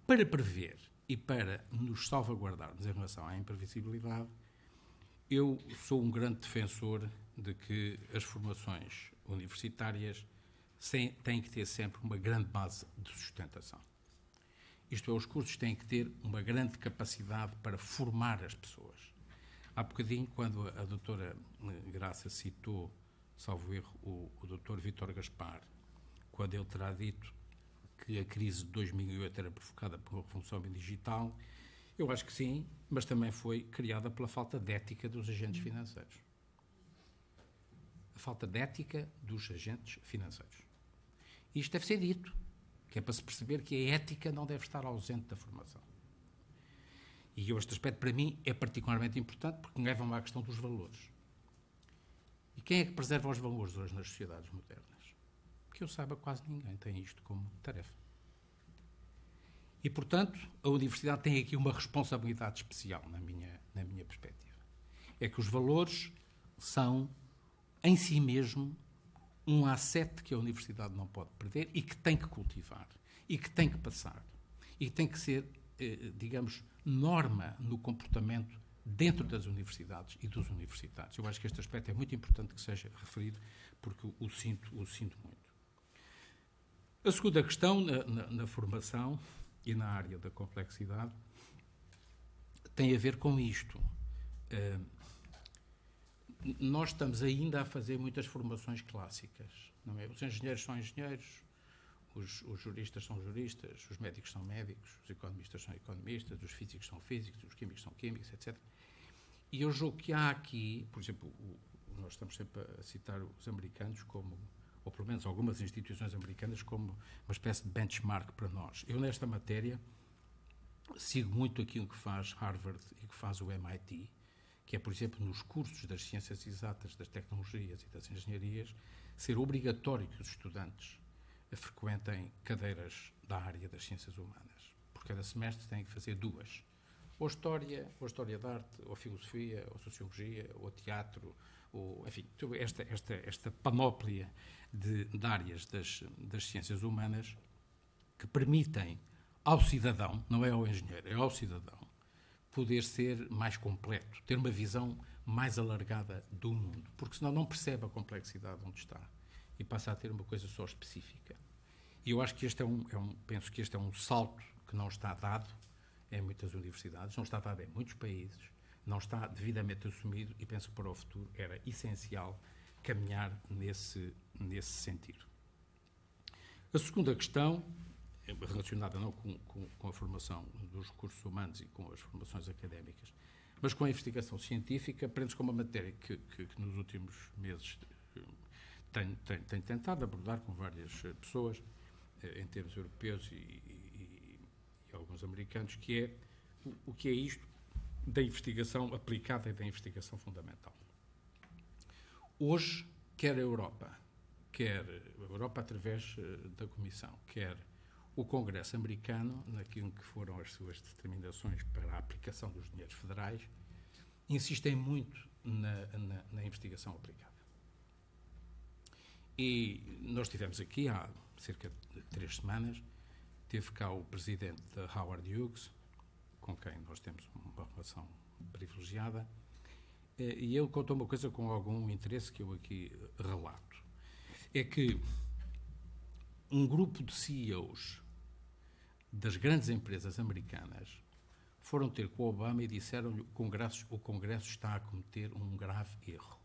Para prever e para nos salvaguardarmos em relação à imprevisibilidade, eu sou um grande defensor de que as formações universitárias têm que ter sempre uma grande base de sustentação. Isto é, os cursos têm que ter uma grande capacidade para formar as pessoas. Há bocadinho, quando a doutora Graça citou, salvo erro, o doutor Vítor Gaspar, quando ele terá dito que a crise de 2008 era provocada por uma revolução digital, eu acho que sim, mas também foi criada pela falta de ética dos agentes financeiros. A falta de ética dos agentes financeiros. E isto deve ser dito, que é para se perceber que a ética não deve estar ausente da formação. E este aspecto, para mim, é particularmente importante porque me leva à questão dos valores. E quem é que preserva os valores hoje nas sociedades modernas? Que eu saiba, quase ninguém tem isto como tarefa. E, portanto, a universidade tem aqui uma responsabilidade especial, na minha perspectiva. É que os valores são, em si mesmo, um asset que a universidade não pode perder e que tem que cultivar, e que tem que passar, e que tem que ser, digamos, norma no comportamento dentro das universidades e dos universitários. Eu acho que este aspecto é muito importante que seja referido, porque o sinto muito. A segunda questão, na formação e na área da complexidade, tem a ver com isto. Nós estamos ainda a fazer muitas formações clássicas, não é? Os engenheiros são engenheiros, os juristas são juristas, os médicos são médicos, os economistas são economistas, os físicos são físicos, os químicos são químicos, etc. E eu julgo que há aqui, por exemplo, nós estamos sempre a citar os americanos como, ou pelo menos algumas instituições americanas, como uma espécie de benchmark para nós. Eu, nesta matéria, sigo muito aquilo que faz Harvard e que faz o MIT, que é, por exemplo, nos cursos das ciências exatas, das tecnologias e das engenharias, ser obrigatório que os estudantes frequentem cadeiras da área das ciências humanas. Por cada semestre têm que fazer duas. Ou História da Arte, ou Filosofia, ou Sociologia, ou Teatro, enfim, esta panóplia de áreas das ciências humanas que permitem ao cidadão, não é ao engenheiro, é ao cidadão, poder ser mais completo, ter uma visão mais alargada do mundo, porque senão não percebe a complexidade onde está e passa a ter uma coisa só específica. E eu acho que penso que este é um salto que não está dado em muitas universidades, não está dado em muitos países, não está devidamente assumido e penso que para o futuro era essencial caminhar nesse sentido. A segunda questão, relacionada não com a formação dos recursos humanos e com as formações académicas, mas com a investigação científica, prende-se com uma matéria que nos últimos meses tenho tentado abordar com várias pessoas, em termos europeus e alguns americanos, que é o que é isto da investigação aplicada e da investigação fundamental. Hoje, quer a Europa através da Comissão, quer o Congresso americano, naquilo que foram as suas determinações para a aplicação dos dinheiros federais, insistem muito na investigação aplicada. E nós tivemos aqui, há cerca de 3 semanas, teve cá o presidente da Howard Hughes, com quem nós temos uma relação privilegiada, e ele contou uma coisa com algum interesse que eu aqui relato. É que um grupo de CEOs das grandes empresas americanas foram ter com o Obama e disseram-lhe que o Congresso está a cometer um grave erro,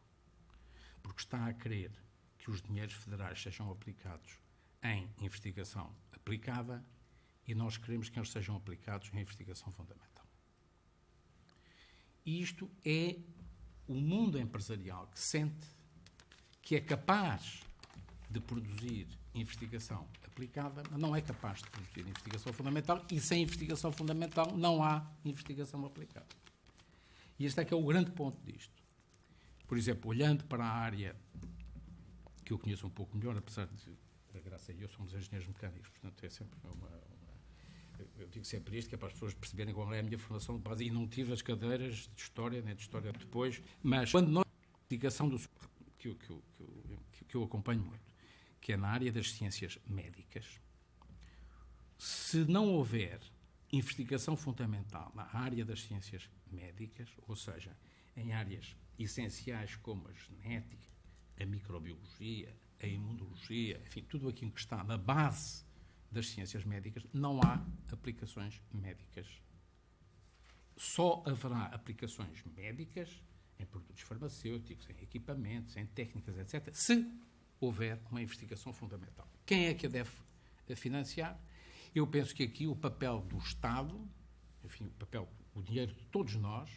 porque está a querer que os dinheiros federais sejam aplicados em investigação aplicada e nós queremos que eles sejam aplicados em investigação fundamental. E isto é o mundo empresarial que sente que é capaz de produzir investigação aplicada, mas não é capaz de produzir investigação fundamental e sem investigação fundamental não há investigação aplicada. E este é que é o grande ponto disto. Por exemplo, olhando para a área que eu conheço um pouco melhor, apesar de a Graça e eu somos engenheiros mecânicos, portanto é sempre eu digo sempre isto, que é para as pessoas perceberem qual é a minha formação de base, e não tive as cadeiras de História, nem de História depois, mas quando nós, a investigação que eu acompanho muito, que é na área das ciências médicas, se não houver investigação fundamental na área das ciências médicas, ou seja, em áreas essenciais como a genética, a microbiologia, a imunologia, enfim, tudo aquilo que está na base das ciências médicas, não há aplicações médicas. Só haverá aplicações médicas em produtos farmacêuticos, em equipamentos, em técnicas, etc., se houver uma investigação fundamental. Quem é que a deve financiar? Eu penso que aqui o papel do Estado, enfim, o dinheiro de todos nós,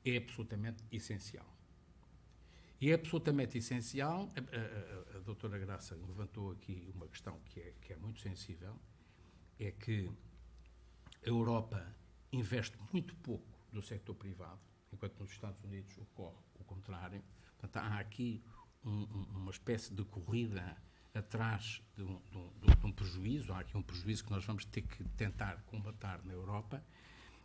é absolutamente essencial. E é absolutamente essencial, a doutora Graça levantou aqui uma questão que é muito sensível, é que a Europa investe muito pouco no setor privado, enquanto nos Estados Unidos ocorre o contrário. Portanto, há aqui uma espécie de corrida atrás de um prejuízo, há aqui um prejuízo que nós vamos ter que tentar combater na Europa,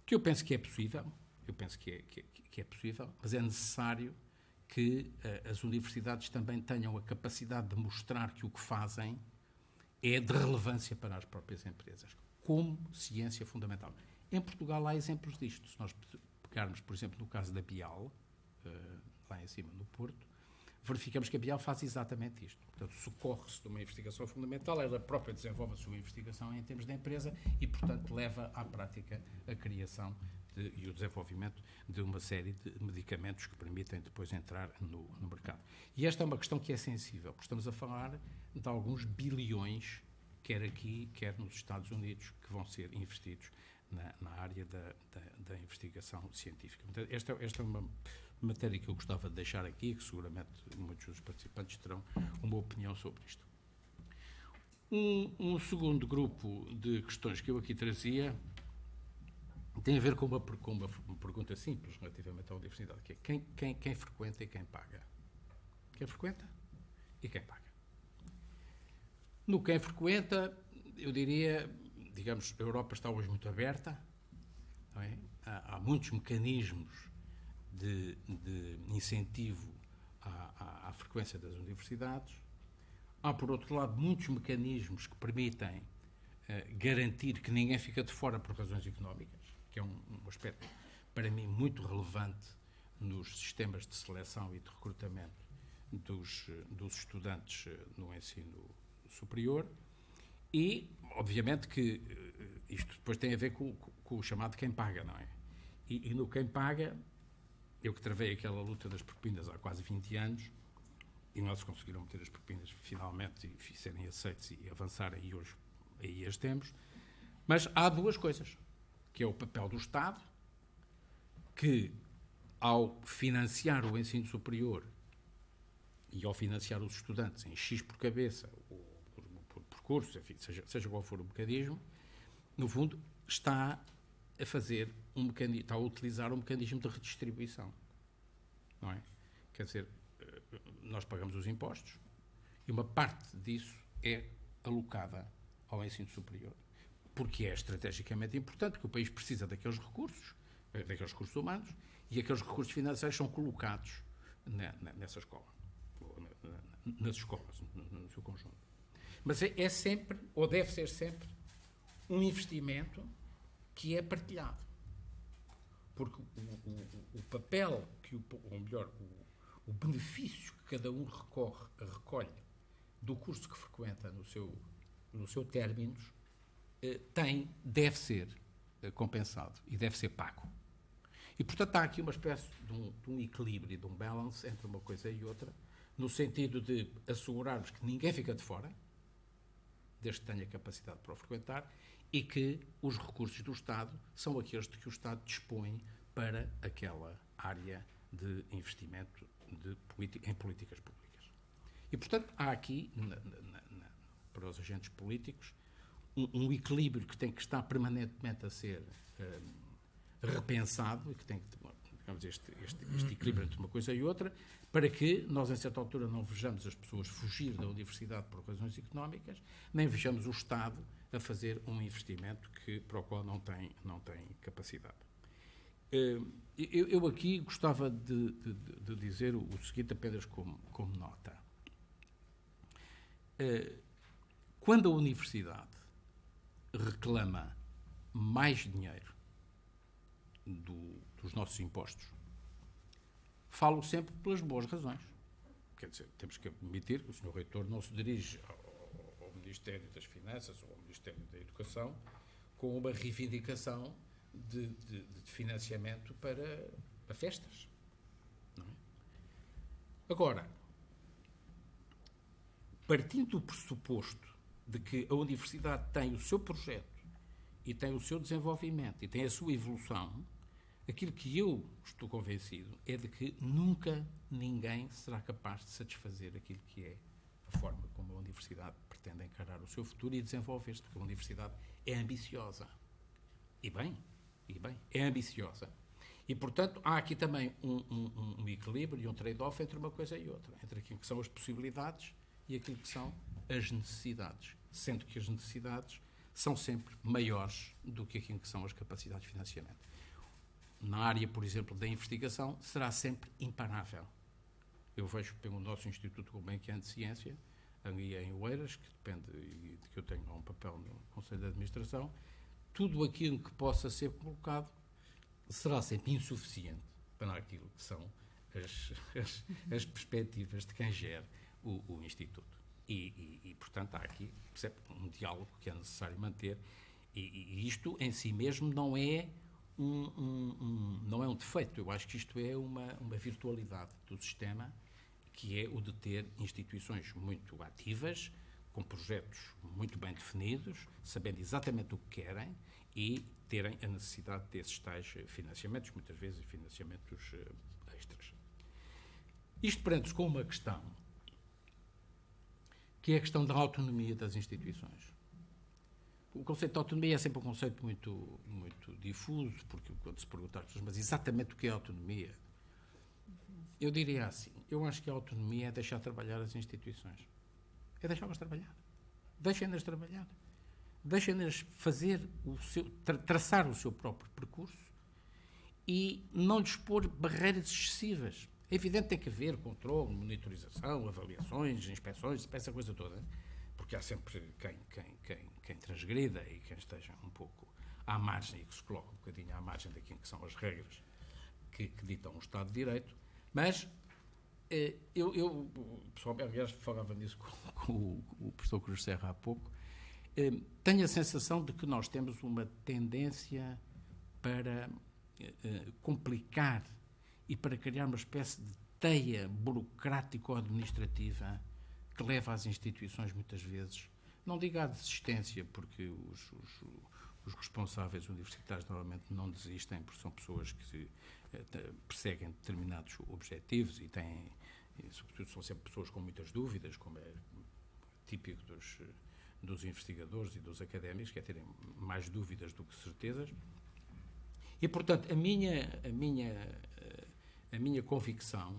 que eu penso que é possível, é possível, mas é necessário que as universidades também tenham a capacidade de mostrar que o que fazem é de relevância para as próprias empresas, como ciência fundamental. Em Portugal há exemplos disto. Se nós pegarmos, por exemplo, no caso da Bial, lá em cima no Porto, verificamos que a Bial faz exatamente isto. Portanto, socorre-se de uma investigação fundamental, ela própria desenvolve a sua investigação em termos de empresa e, portanto, leva à prática a criação e o desenvolvimento de uma série de medicamentos que permitem depois entrar no mercado. E esta é uma questão que é sensível, porque estamos a falar de alguns bilhões, quer aqui, quer nos Estados Unidos, que vão ser investidos na área da investigação científica. Portanto, esta é uma matéria que eu gostava de deixar aqui, que seguramente muitos dos participantes terão uma opinião sobre isto. Um segundo grupo de questões que eu aqui trazia tem a ver com uma pergunta simples relativamente à universidade, que é quem frequenta e quem paga. Quem frequenta e quem paga. No quem frequenta, eu diria, digamos, a Europa está hoje muito aberta, não é? Há muitos mecanismos de incentivo à frequência das universidades. Há, por outro lado, muitos mecanismos que permitem garantir que ninguém fica de fora por razões económicas, que é um aspecto, para mim, muito relevante nos sistemas de seleção e de recrutamento dos estudantes no ensino superior. E, obviamente, que isto depois tem a ver com o chamado quem paga, não é? E no quem paga, eu que travei aquela luta das propinas há quase 20 anos, e nós conseguiram meter as propinas finalmente e serem aceites e avançarem, e hoje aí as temos. Mas há duas coisas, que é o papel do Estado, que ao financiar o ensino superior e ao financiar os estudantes em X por cabeça, ou por curso, enfim, seja qual for o mecanismo, no fundo está a fazer está a utilizar um mecanismo de redistribuição, não é? Quer dizer, nós pagamos os impostos e uma parte disso é alocada ao ensino superior, porque é estrategicamente importante que o país precisa daqueles recursos humanos, e aqueles recursos financeiros são colocados nessa escola, nas escolas, no seu conjunto. Mas é sempre, ou deve ser sempre, um investimento que é partilhado. Porque o papel, ou melhor, o benefício que cada um recolhe do curso que frequenta no seu términos, deve ser compensado e deve ser pago. E, portanto, há aqui uma espécie de um equilíbrio, de um balance entre uma coisa e outra, no sentido de assegurarmos que ninguém fica de fora, desde que tenha capacidade para o frequentar, e que os recursos do Estado são aqueles de que o Estado dispõe para aquela área de investimento em políticas públicas. E, portanto, há aqui, para os agentes políticos, um equilíbrio que tem que estar permanentemente a ser repensado, e que tem que, digamos, este equilíbrio entre uma coisa e outra, para que nós, em certa altura, não vejamos as pessoas fugir da universidade por razões económicas, nem vejamos o Estado a fazer um investimento para o qual não tem capacidade. Eu aqui gostava de dizer o seguinte apenas como nota. Quando a universidade reclama mais dinheiro dos nossos impostos, falo sempre pelas boas razões. Quer dizer, temos que admitir que o Sr. Reitor não se dirige ao Ministério das Finanças ou ao Ministério da Educação com uma reivindicação de financiamento para festas. Não é? Agora, partindo do pressuposto de que a universidade tem o seu projeto e tem o seu desenvolvimento e tem a sua evolução, aquilo que eu estou convencido é de que nunca ninguém será capaz de satisfazer aquilo que é a forma como a universidade pretende encarar o seu futuro e desenvolver-se, porque a universidade é ambiciosa. E bem, é ambiciosa. E, portanto, há aqui também um equilíbrio e um trade-off entre uma coisa e outra, entre aquilo que são as possibilidades e aquilo que são as necessidades, sendo que as necessidades são sempre maiores do que aquilo que são as capacidades de financiamento. Na área, por exemplo, da investigação, será sempre imparável. Eu vejo pelo nosso Instituto Gulbenkian de Ciência, ali em Oeiras, que depende de que eu tenha um papel no Conselho de Administração, tudo aquilo que possa ser colocado será sempre insuficiente para aquilo que são as perspectivas de quem gera o Instituto. E, portanto, há aqui um diálogo que é necessário manter, e isto em si mesmo não é um defeito. Eu acho que isto é uma virtualidade do sistema, que é o de ter instituições muito ativas, com projetos muito bem definidos, sabendo exatamente o que querem e terem a necessidade desses tais financiamentos, muitas vezes financiamentos extras. Isto prende-se com uma questão, que é a questão da autonomia das instituições. O conceito de autonomia é sempre um conceito muito, muito difuso, porque quando se pergunta às pessoas, mas exatamente o que é autonomia? Eu diria assim, eu acho que a autonomia é deixar trabalhar as instituições. É deixá-las trabalhar. Deixem-nas trabalhar. Deixem-nas traçar o seu próprio percurso e não lhes pôr barreiras excessivas. É evidente que tem que haver controle, monitorização, avaliações, inspeções, essa coisa toda, porque há sempre quem transgrida e quem esteja um pouco à margem e que se coloca um bocadinho à margem daquilo que são as regras que ditam o Estado de Direito, mas eu pessoalmente, aliás, falava nisso com o professor Cruz Serra há pouco, tenho a sensação de que nós temos uma tendência para complicar e para criar uma espécie de teia burocrático-administrativa que leva às instituições, muitas vezes, não digo à desistência, porque os responsáveis universitários normalmente não desistem, porque são pessoas que perseguem determinados objetivos e têm, sobretudo, são sempre pessoas com muitas dúvidas, como é típico dos investigadores e dos académicos, que é terem mais dúvidas do que certezas. E, portanto, a minha convicção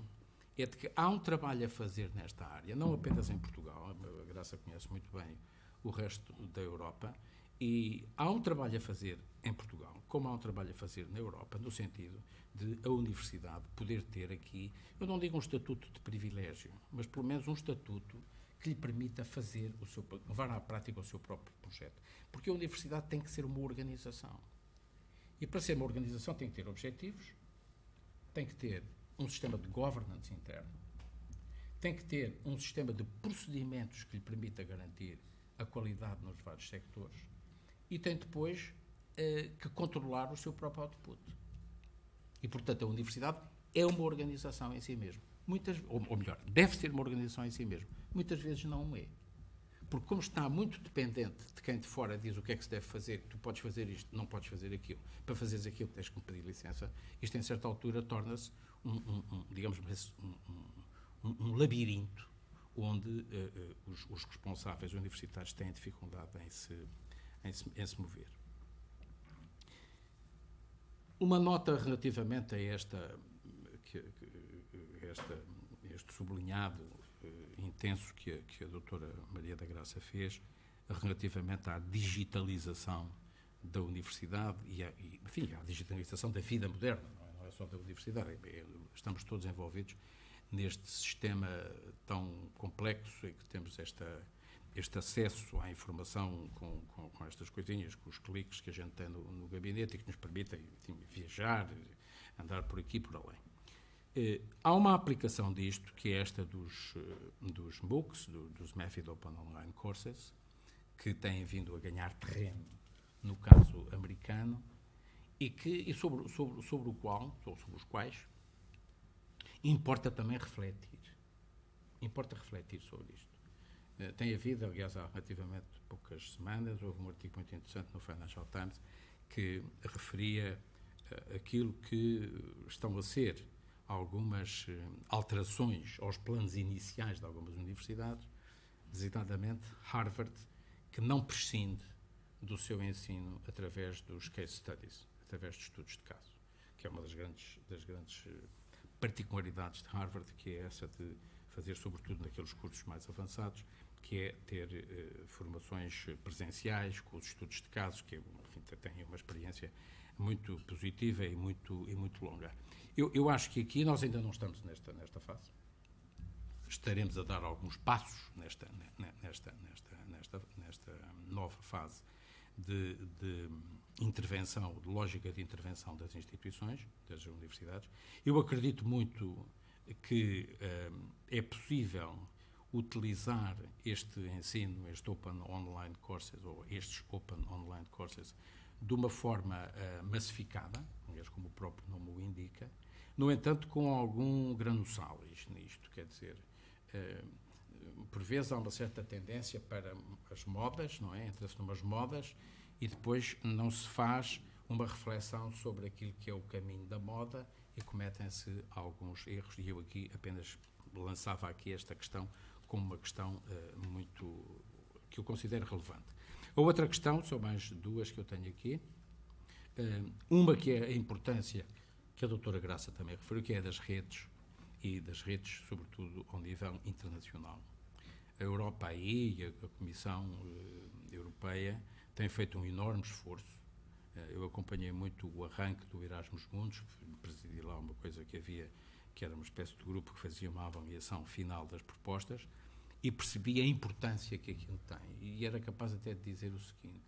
é de que há um trabalho a fazer nesta área, não apenas em Portugal, a Graça conhece muito bem o resto da Europa, e há um trabalho a fazer em Portugal, como há um trabalho a fazer na Europa, no sentido de a universidade poder ter aqui, eu não digo um estatuto de privilégio, mas pelo menos um estatuto que lhe permita levar à prática o seu próprio projeto. Porque a universidade tem que ser uma organização. E para ser uma organização tem que ter objetivos, tem que ter um sistema de governance interno, tem que ter um sistema de procedimentos que lhe permita garantir a qualidade nos vários sectores e tem depois que controlar o seu próprio output. E, portanto, a universidade é uma organização em si mesma. Ou melhor, deve ser uma organização em si mesma. Muitas vezes não é. Porque como está muito dependente de quem de fora diz o que é que se deve fazer, tu podes fazer isto, não podes fazer aquilo, para fazeres aquilo tens que me pedir licença, isto em certa altura torna-se um labirinto onde os responsáveis universitários têm dificuldade em se mover. Uma nota relativamente a este sublinhado intenso que a doutora Maria da Graça fez relativamente à digitalização da universidade e à digitalização da vida moderna, não é só da universidade. Estamos todos envolvidos neste sistema tão complexo em que temos este acesso à informação com estas coisinhas, com os cliques que a gente tem no gabinete e que nos permitem viajar, andar por aqui e por além. Há uma aplicação disto, que é esta dos MOOCs, dos Method Open Online Courses, que têm vindo a ganhar terreno no caso americano e sobre os quais importa também refletir. Importa refletir sobre isto. Tem havido, aliás, há relativamente poucas semanas, houve um artigo muito interessante no Financial Times que referia aquilo que estão a ser algumas alterações aos planos iniciais de algumas universidades, designadamente Harvard, que não prescinde do seu ensino através dos case studies, através de estudos de caso, que é uma das grandes particularidades de Harvard, que é essa de fazer, sobretudo naqueles cursos mais avançados, que é ter formações presenciais com os estudos de casos, que enfim, têm uma experiência muito positiva e muito longa. Eu acho que aqui nós ainda não estamos nesta fase. Estaremos a dar alguns passos nesta nova fase de intervenção, de lógica de intervenção das instituições, das universidades. Eu acredito muito que é possível utilizar este ensino, este Open Online Courses, ou estes Open Online Courses, de uma forma massificada, aliás, como o próprio nome o indica, no entanto, com algum granuçalis nisto, quer dizer, por vezes há uma certa tendência para as modas, não é? Entra-se numas modas e depois não se faz uma reflexão sobre aquilo que é o caminho da moda e cometem-se alguns erros, e eu aqui apenas lançava aqui esta questão como uma questão que eu considero relevante. A outra questão, são mais duas que eu tenho aqui. Uma que é a importância que a doutora Graça também referiu, que é das redes, e das redes, sobretudo, ao nível internacional. A Europa aí e a Comissão Europeia têm feito um enorme esforço. Eu acompanhei muito o arranque do Erasmus Mundus, presidi lá uma coisa que que era uma espécie de grupo que fazia uma avaliação final das propostas, e percebi a importância que aquilo tem. E era capaz até de dizer o seguinte: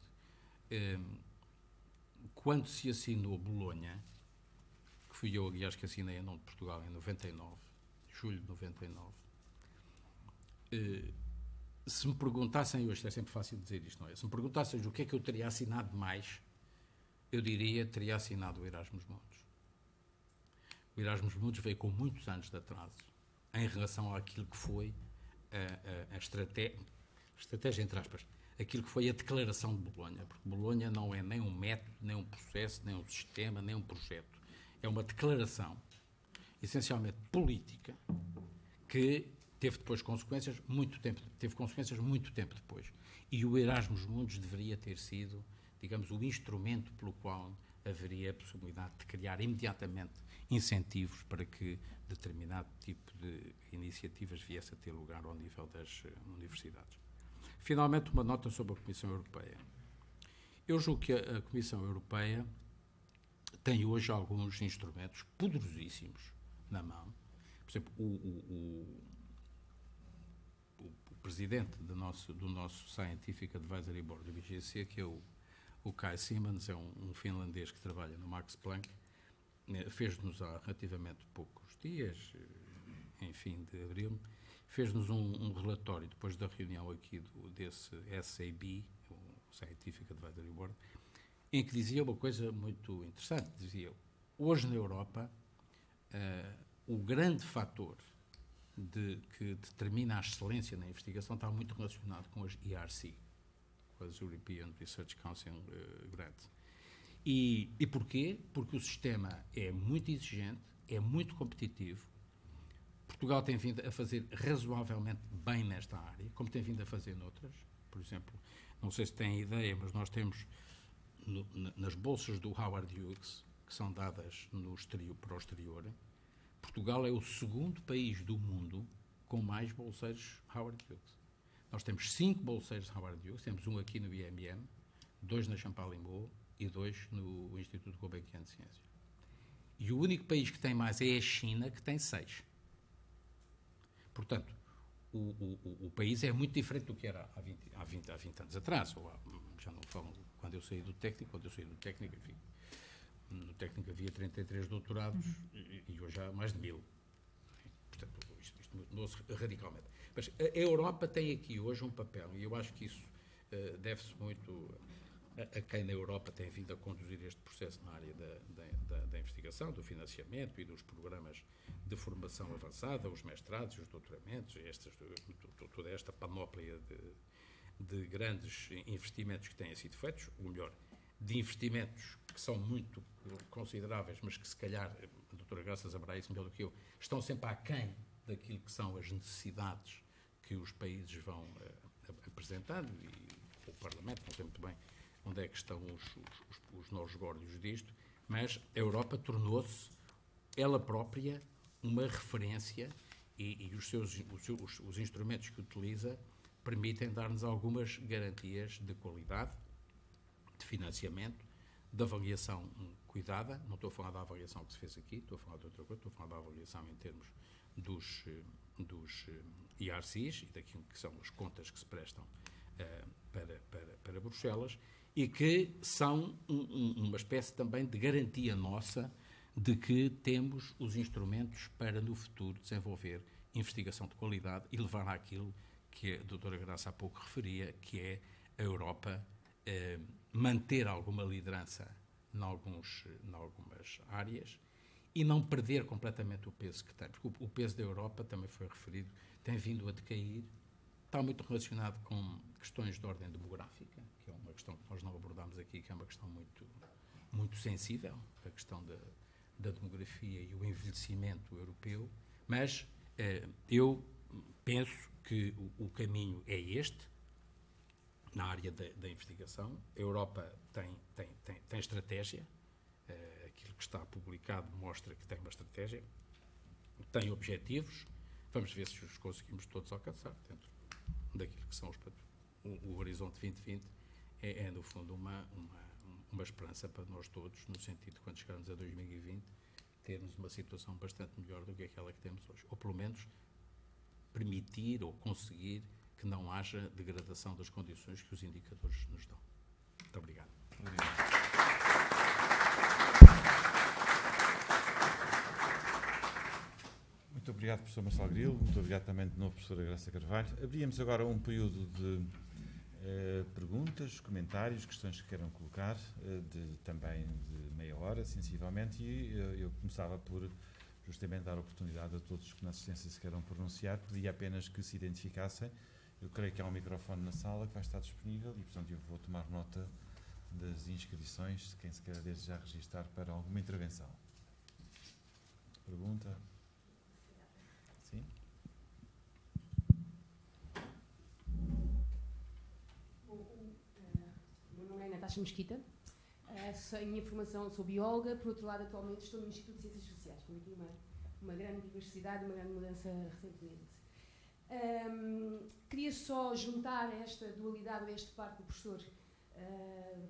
quando se assinou Bolonha, que fui eu, aliás, que assinei em nome de Portugal em 99, julho de 99, se me perguntassem hoje, é sempre fácil dizer isto, não é? Se me perguntassem o que é que eu teria assinado mais, eu diria que teria assinado o Erasmus Mundus. O Erasmus Mundus veio com muitos anos de atraso em relação àquilo que foi a estratégia, entre aspas, aquilo que foi a declaração de Bolonha, porque Bolonha não é nem um método, nem um processo, nem um sistema, nem um projeto. É uma declaração, essencialmente política, que teve depois consequências teve consequências muito tempo depois. E o Erasmus Mundus deveria ter sido, digamos, o instrumento pelo qual haveria a possibilidade de criar imediatamente incentivos para que determinado tipo de iniciativas viesse a ter lugar ao nível das universidades. Finalmente, uma nota sobre a Comissão Europeia. Eu julgo que a Comissão Europeia tem hoje alguns instrumentos poderosíssimos na mão. Por exemplo, o presidente do nosso Scientific Advisory Board do IGC, que é o Kai Simons, é um finlandês que trabalha no Max Planck, fez-nos há relativamente poucos dias, em fim de abril, fez-nos um relatório depois da reunião aqui desse SAB, o Scientific Advisory Board, em que dizia uma coisa muito interessante. Dizia: hoje na Europa, o grande fator que determina a excelência na investigação está muito relacionado com as ERC, com as European Research Council Grants. E porquê? Porque o sistema é muito exigente, é muito competitivo. Portugal tem vindo a fazer razoavelmente bem nesta área, como tem vindo a fazer noutras. Por exemplo, não sei se têm ideia, mas nós temos nas bolsas do Howard Hughes, que são dadas para o exterior, Portugal é o segundo país do mundo com mais bolseiros Howard Hughes. Nós temos 5 bolseiros Howard Hughes, temos um aqui no IMM, 2 na Champalimau e 2 no Instituto Gulbenkian de Ciência. E o único país que tem mais é a China, que tem 6. Portanto, o país é muito diferente do que era há 20 anos atrás. Já não falo quando eu saí do técnico, enfim, no técnico havia 33 doutorados e hoje há mais de 1000. Portanto, isto mudou-se radicalmente. Mas a Europa tem aqui hoje um papel, e eu acho que isso deve-se muito a quem na Europa tem vindo a conduzir este processo na área da investigação, do financiamento e dos programas de formação avançada, os mestrados, os doutoramentos, toda esta panóplia de grandes investimentos que têm sido feitos, ou melhor, de investimentos que são muito consideráveis, mas que se calhar, a doutora Graça saberá isso melhor do que eu, estão sempre aquém daquilo que são as necessidades que os países vão apresentando, e o Parlamento não sei muito bem onde é que estão os nós górdios disto, mas a Europa tornou-se, ela própria, uma referência e os instrumentos que utiliza permitem dar-nos algumas garantias de qualidade, de financiamento, de avaliação cuidada. Não estou a falar da avaliação que se fez aqui, estou a falar de outra coisa, estou a falar da avaliação em termos dos IRCs e daquilo que são as contas que se prestam para Bruxelas, e que são uma espécie também de garantia nossa de que temos os instrumentos para, no futuro, desenvolver investigação de qualidade e levar àquilo que a doutora Graça há pouco referia, que é a Europa manter alguma liderança em algumas áreas e não perder completamente o peso que tem. Porque o peso da Europa, também foi referido, tem vindo a decair, está muito relacionado com questões de ordem demográfica, que é uma questão que nós não abordámos aqui, que é uma questão muito, muito sensível, a questão da demografia e o envelhecimento europeu, mas eu penso que o caminho é este, na área da investigação. A Europa tem estratégia, aquilo que está publicado mostra que tem uma estratégia, tem objetivos, vamos ver se os conseguimos todos alcançar dentro daquilo que são o Horizonte 2020, é no fundo uma esperança para nós todos, no sentido de quando chegarmos a 2020, termos uma situação bastante melhor do que aquela que temos hoje. Ou, pelo menos, permitir ou conseguir que não haja degradação das condições que os indicadores nos dão. Muito obrigado. Muito obrigado, professor Marcelo Grilo. Muito obrigado também de novo, professora Graça Carvalho. Abríamos agora um período de perguntas, comentários, questões que queiram colocar, também de meia hora, sensivelmente, e eu começava por justamente dar oportunidade a todos que na assistência se queiram pronunciar. Pedia apenas que se identificassem. Eu creio que há um microfone na sala que vai estar disponível e, portanto, eu vou tomar nota das inscrições, de quem se queira desde já registrar para alguma intervenção. Pergunta? Sim? Meu nome é Natasha Mesquita. A minha formação, sou bióloga, por outro lado, atualmente estou no Instituto de Ciências Sociais, com aqui uma grande diversidade, uma grande mudança recentemente. Queria só juntar esta dualidade, esta parte que o professor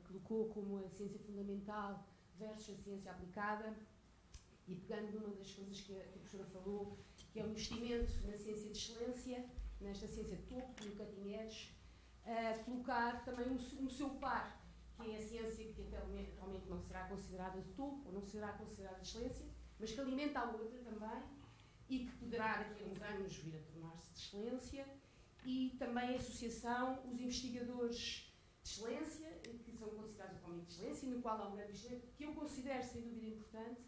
colocou como a ciência fundamental versus a ciência aplicada, e pegando numa das coisas que a professora falou, que é o investimento na ciência de excelência, nesta ciência de topo, no cutting edge, colocar também o seu par, que é a ciência que atualmente não será considerada de topo, ou não será considerada de excelência, mas que alimenta a outra também, e que poderá daqui a uns anos vir a tornar-se de excelência, e também a associação, os investigadores de excelência, que são considerados atualmente de excelência, e no qual há um grande investimento, que eu considero sem dúvida importante,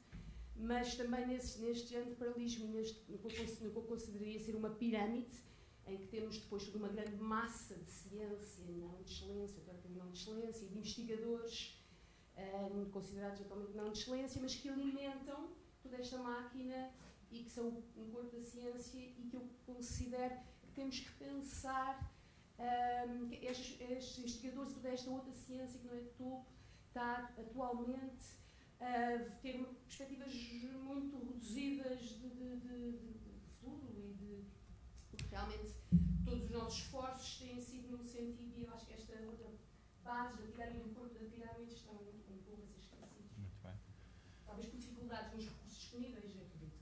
mas também neste género de paralelismo, no que eu consideraria ser uma pirâmide, em que temos depois toda uma grande massa de ciência não de excelência, não de excelência, e de investigadores considerados atualmente não de excelência, mas que alimentam toda esta máquina e que são um corpo da ciência, e que eu considero que temos que pensar que estes investigadores e toda esta outra ciência que não é de topo está atualmente a ter perspectivas muito reduzidas de futuro, e porque realmente todos os nossos esforços têm sido no sentido, e eu acho que esta outra base da pirâmide, o corpo da pirâmide, estão um pouco a ser esquecidos. Muito bem. Talvez por dificuldades nos recursos disponíveis, acredito.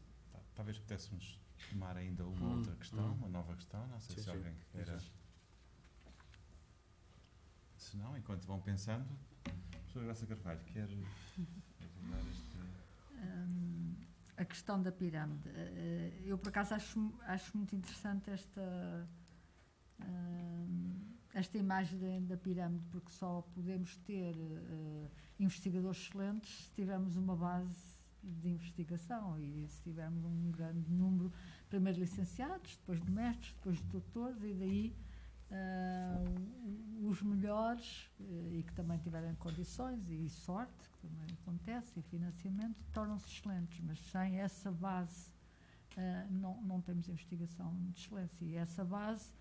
Talvez pudéssemos tomar ainda uma outra questão, uma nova questão. Não sei se alguém queira. Se não, enquanto vão pensando, professora Graça Carvalho, quer ajudar este... A questão da pirâmide. Eu, por acaso, acho muito interessante esta imagem da pirâmide, porque só podemos ter investigadores excelentes se tivermos uma base de investigação e se tivermos um grande número, primeiro licenciados, depois de mestres, depois de doutores, e daí os melhores, e que também tiverem condições e sorte, que também acontece, e financiamento, tornam-se excelentes, mas sem essa base não temos investigação de excelência, e essa base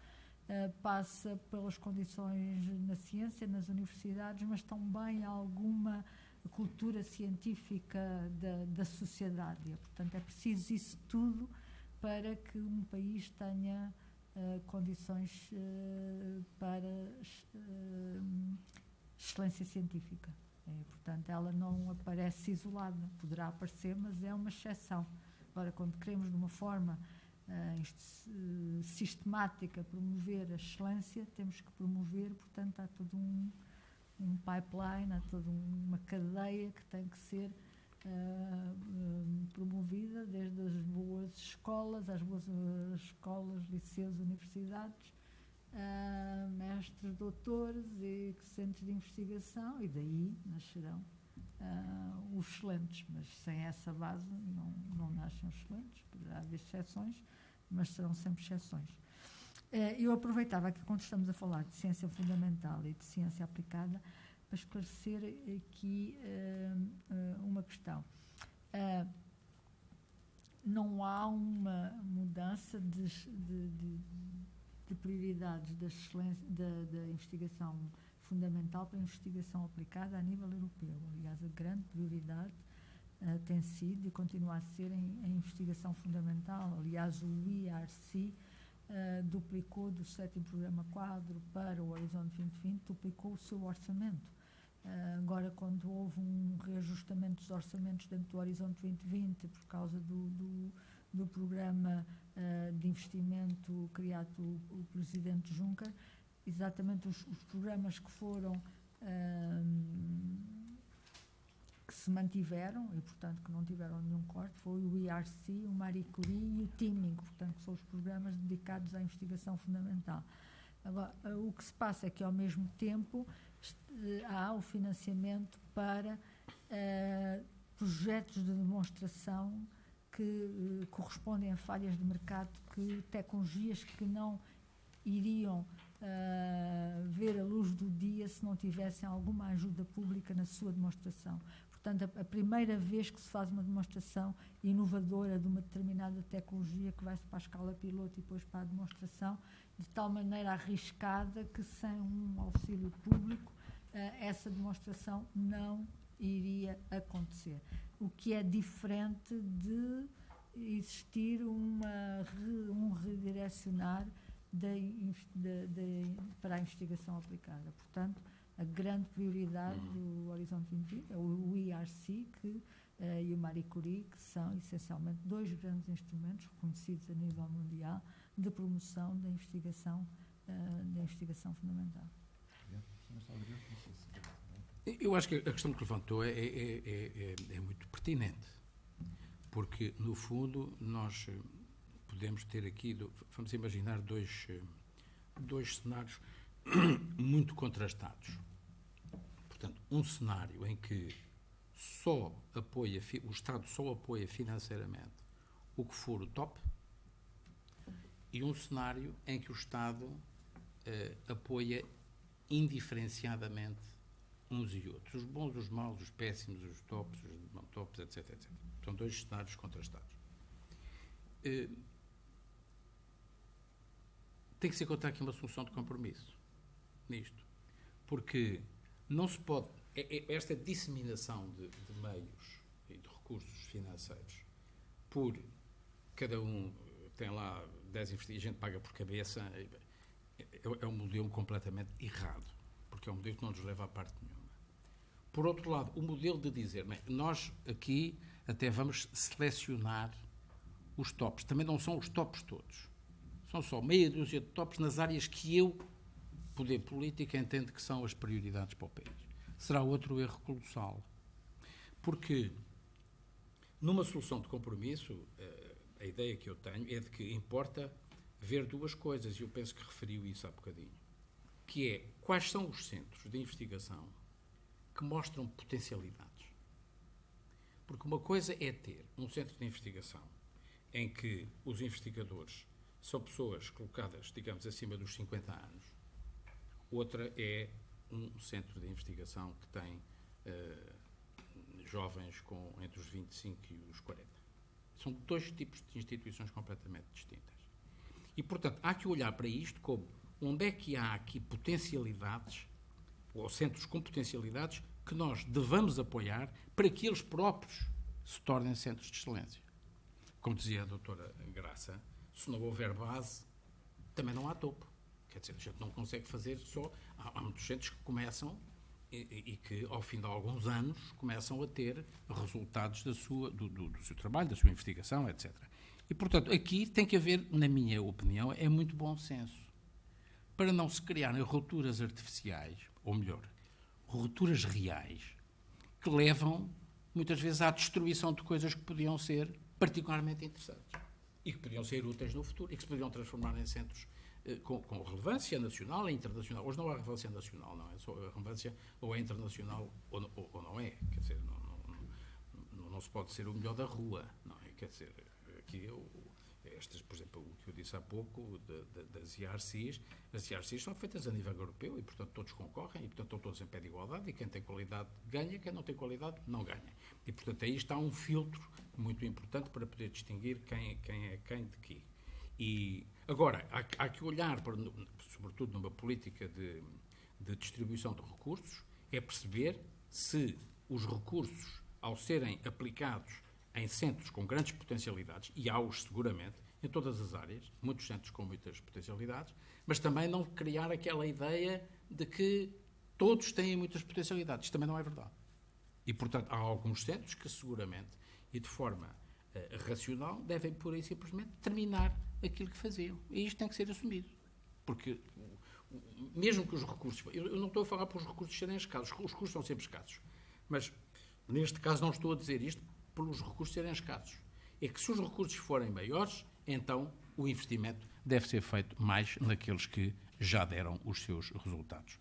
passa pelas condições na ciência, nas universidades, mas também alguma cultura científica da sociedade, e, portanto é preciso isso tudo para que um país tenha condições para excelência científica. Portanto, ela não aparece isolada, poderá aparecer, mas é uma exceção. Agora, quando queremos de uma forma sistemática promover a excelência, temos que promover, portanto, há todo um pipeline, há toda uma cadeia que tem que ser promovida, desde as boas escolas, às boas escolas, liceus, universidades, mestres, doutores e centros de investigação, e daí nascerão os excelentes, mas sem essa base não nascem os excelentes. Poderá haver exceções, mas serão sempre exceções. Eu aproveitava que, quando estamos a falar de ciência fundamental e de ciência aplicada, para esclarecer aqui uma questão. Não há uma mudança de prioridades da investigação fundamental para a investigação aplicada a nível europeu. Aliás, a grande prioridade tem sido e continua a ser em investigação fundamental. Aliás, o IRC duplicou do 7º Programa Quadro para o Horizonte 2020, duplicou o seu orçamento Agora, quando houve um reajustamento dos orçamentos dentro do Horizonte 2020, por causa do programa de investimento criado pelo Presidente Juncker, exatamente os programas que foram, que se mantiveram e, portanto, que não tiveram nenhum corte, foi o IRC, o Marie Curie e o Teaming, portanto, que são os programas dedicados à investigação fundamental. Agora, o que se passa é que, ao mesmo tempo, há o financiamento para projetos de demonstração que correspondem a falhas de mercado, tecnologias que não iriam ver a luz do dia se não tivessem alguma ajuda pública na sua demonstração. Portanto, a primeira vez que se faz uma demonstração inovadora de uma determinada tecnologia que vai-se para a escala piloto e depois para a demonstração, de tal maneira arriscada que sem um auxílio público essa demonstração não iria acontecer. O que é diferente de existir um redirecionar para a investigação aplicada. Portanto, a grande prioridade do Horizonte 2020 é o IRC e o Marie Curie, que são essencialmente dois grandes instrumentos reconhecidos a nível mundial de promoção da investigação fundamental. Eu acho que a questão que levantou é muito pertinente, porque, no fundo, nós podemos ter aqui, vamos imaginar, dois cenários muito contrastados. Portanto, um cenário em que o Estado só apoia financeiramente o que for o top, e um cenário em que o Estado apoia indiferenciadamente uns e outros, os bons, os maus, os péssimos, os tops, os não tops, etc. São dois cenários contrastados. Tem que se encontrar aqui uma solução de compromisso nisto, porque não se pode, esta disseminação de meios e de recursos financeiros, por cada um tem lá 10 investidores, a gente paga por cabeça, é um modelo completamente errado, porque é um modelo que não nos leva a parte nenhuma. Por outro lado, o modelo de dizer, nós aqui até vamos selecionar os tops, também não são os tops todos, são só meia dúzia de tops nas áreas que poder político, entende que são as prioridades para o país. Será outro erro colossal, porque numa solução de compromisso, a ideia que eu tenho é de que importa ver duas coisas, e eu penso que referiu isso há bocadinho, que é quais são os centros de investigação que mostram potencialidades. Porque uma coisa é ter um centro de investigação em que os investigadores são pessoas colocadas, digamos, acima dos 50 anos. Outra é um centro de investigação que tem jovens entre os 25 e os 40. São dois tipos de instituições completamente distintas. E, portanto, há que olhar para isto como onde é que há aqui potencialidades, ou centros com potencialidades, que nós devamos apoiar para que eles próprios se tornem centros de excelência. Como dizia a doutora Graça, se não houver base, também não há topo. Quer dizer, a gente não consegue fazer só... Há muitos centros que começam e que, ao fim de alguns anos, começam a ter resultados do seu trabalho, da sua investigação, etc. E, portanto, aqui tem que haver, na minha opinião, é muito bom senso. Para não se criarem rupturas artificiais, ou melhor, rupturas reais, que levam, muitas vezes, à destruição de coisas que podiam ser particularmente interessantes e que podiam ser úteis no futuro e que se podiam transformar em centros com relevância nacional e internacional. Hoje não há relevância nacional, não é? Só a relevância ou é internacional ou não é. Quer dizer, não se pode ser o melhor da rua, não é? Quer dizer, aqui por exemplo, o que eu disse há pouco das IRCs, as IRCs são feitas a nível europeu e, portanto, todos concorrem e, portanto, estão todos em pé de igualdade e quem tem qualidade ganha, quem não tem qualidade não ganha. E, portanto, aí está um filtro muito importante para poder distinguir quem é quem de quê. E, agora, há que olhar, sobretudo numa política de distribuição de recursos, é perceber se os recursos, ao serem aplicados em centros com grandes potencialidades, e há-os seguramente, em todas as áreas, muitos centros com muitas potencialidades, mas também não criar aquela ideia de que todos têm muitas potencialidades. Isto também não é verdade. E, portanto, há alguns centros que seguramente e de forma racional devem, pura e simplesmente, terminar aquilo que faziam. E isto tem que ser assumido. Porque, mesmo que os recursos... Eu não estou a falar por os recursos serem escassos. Os recursos são sempre escassos. Mas, neste caso, não estou a dizer isto pelos recursos serem escassos. É que, se os recursos forem maiores, então o investimento deve ser feito mais naqueles que já deram os seus resultados.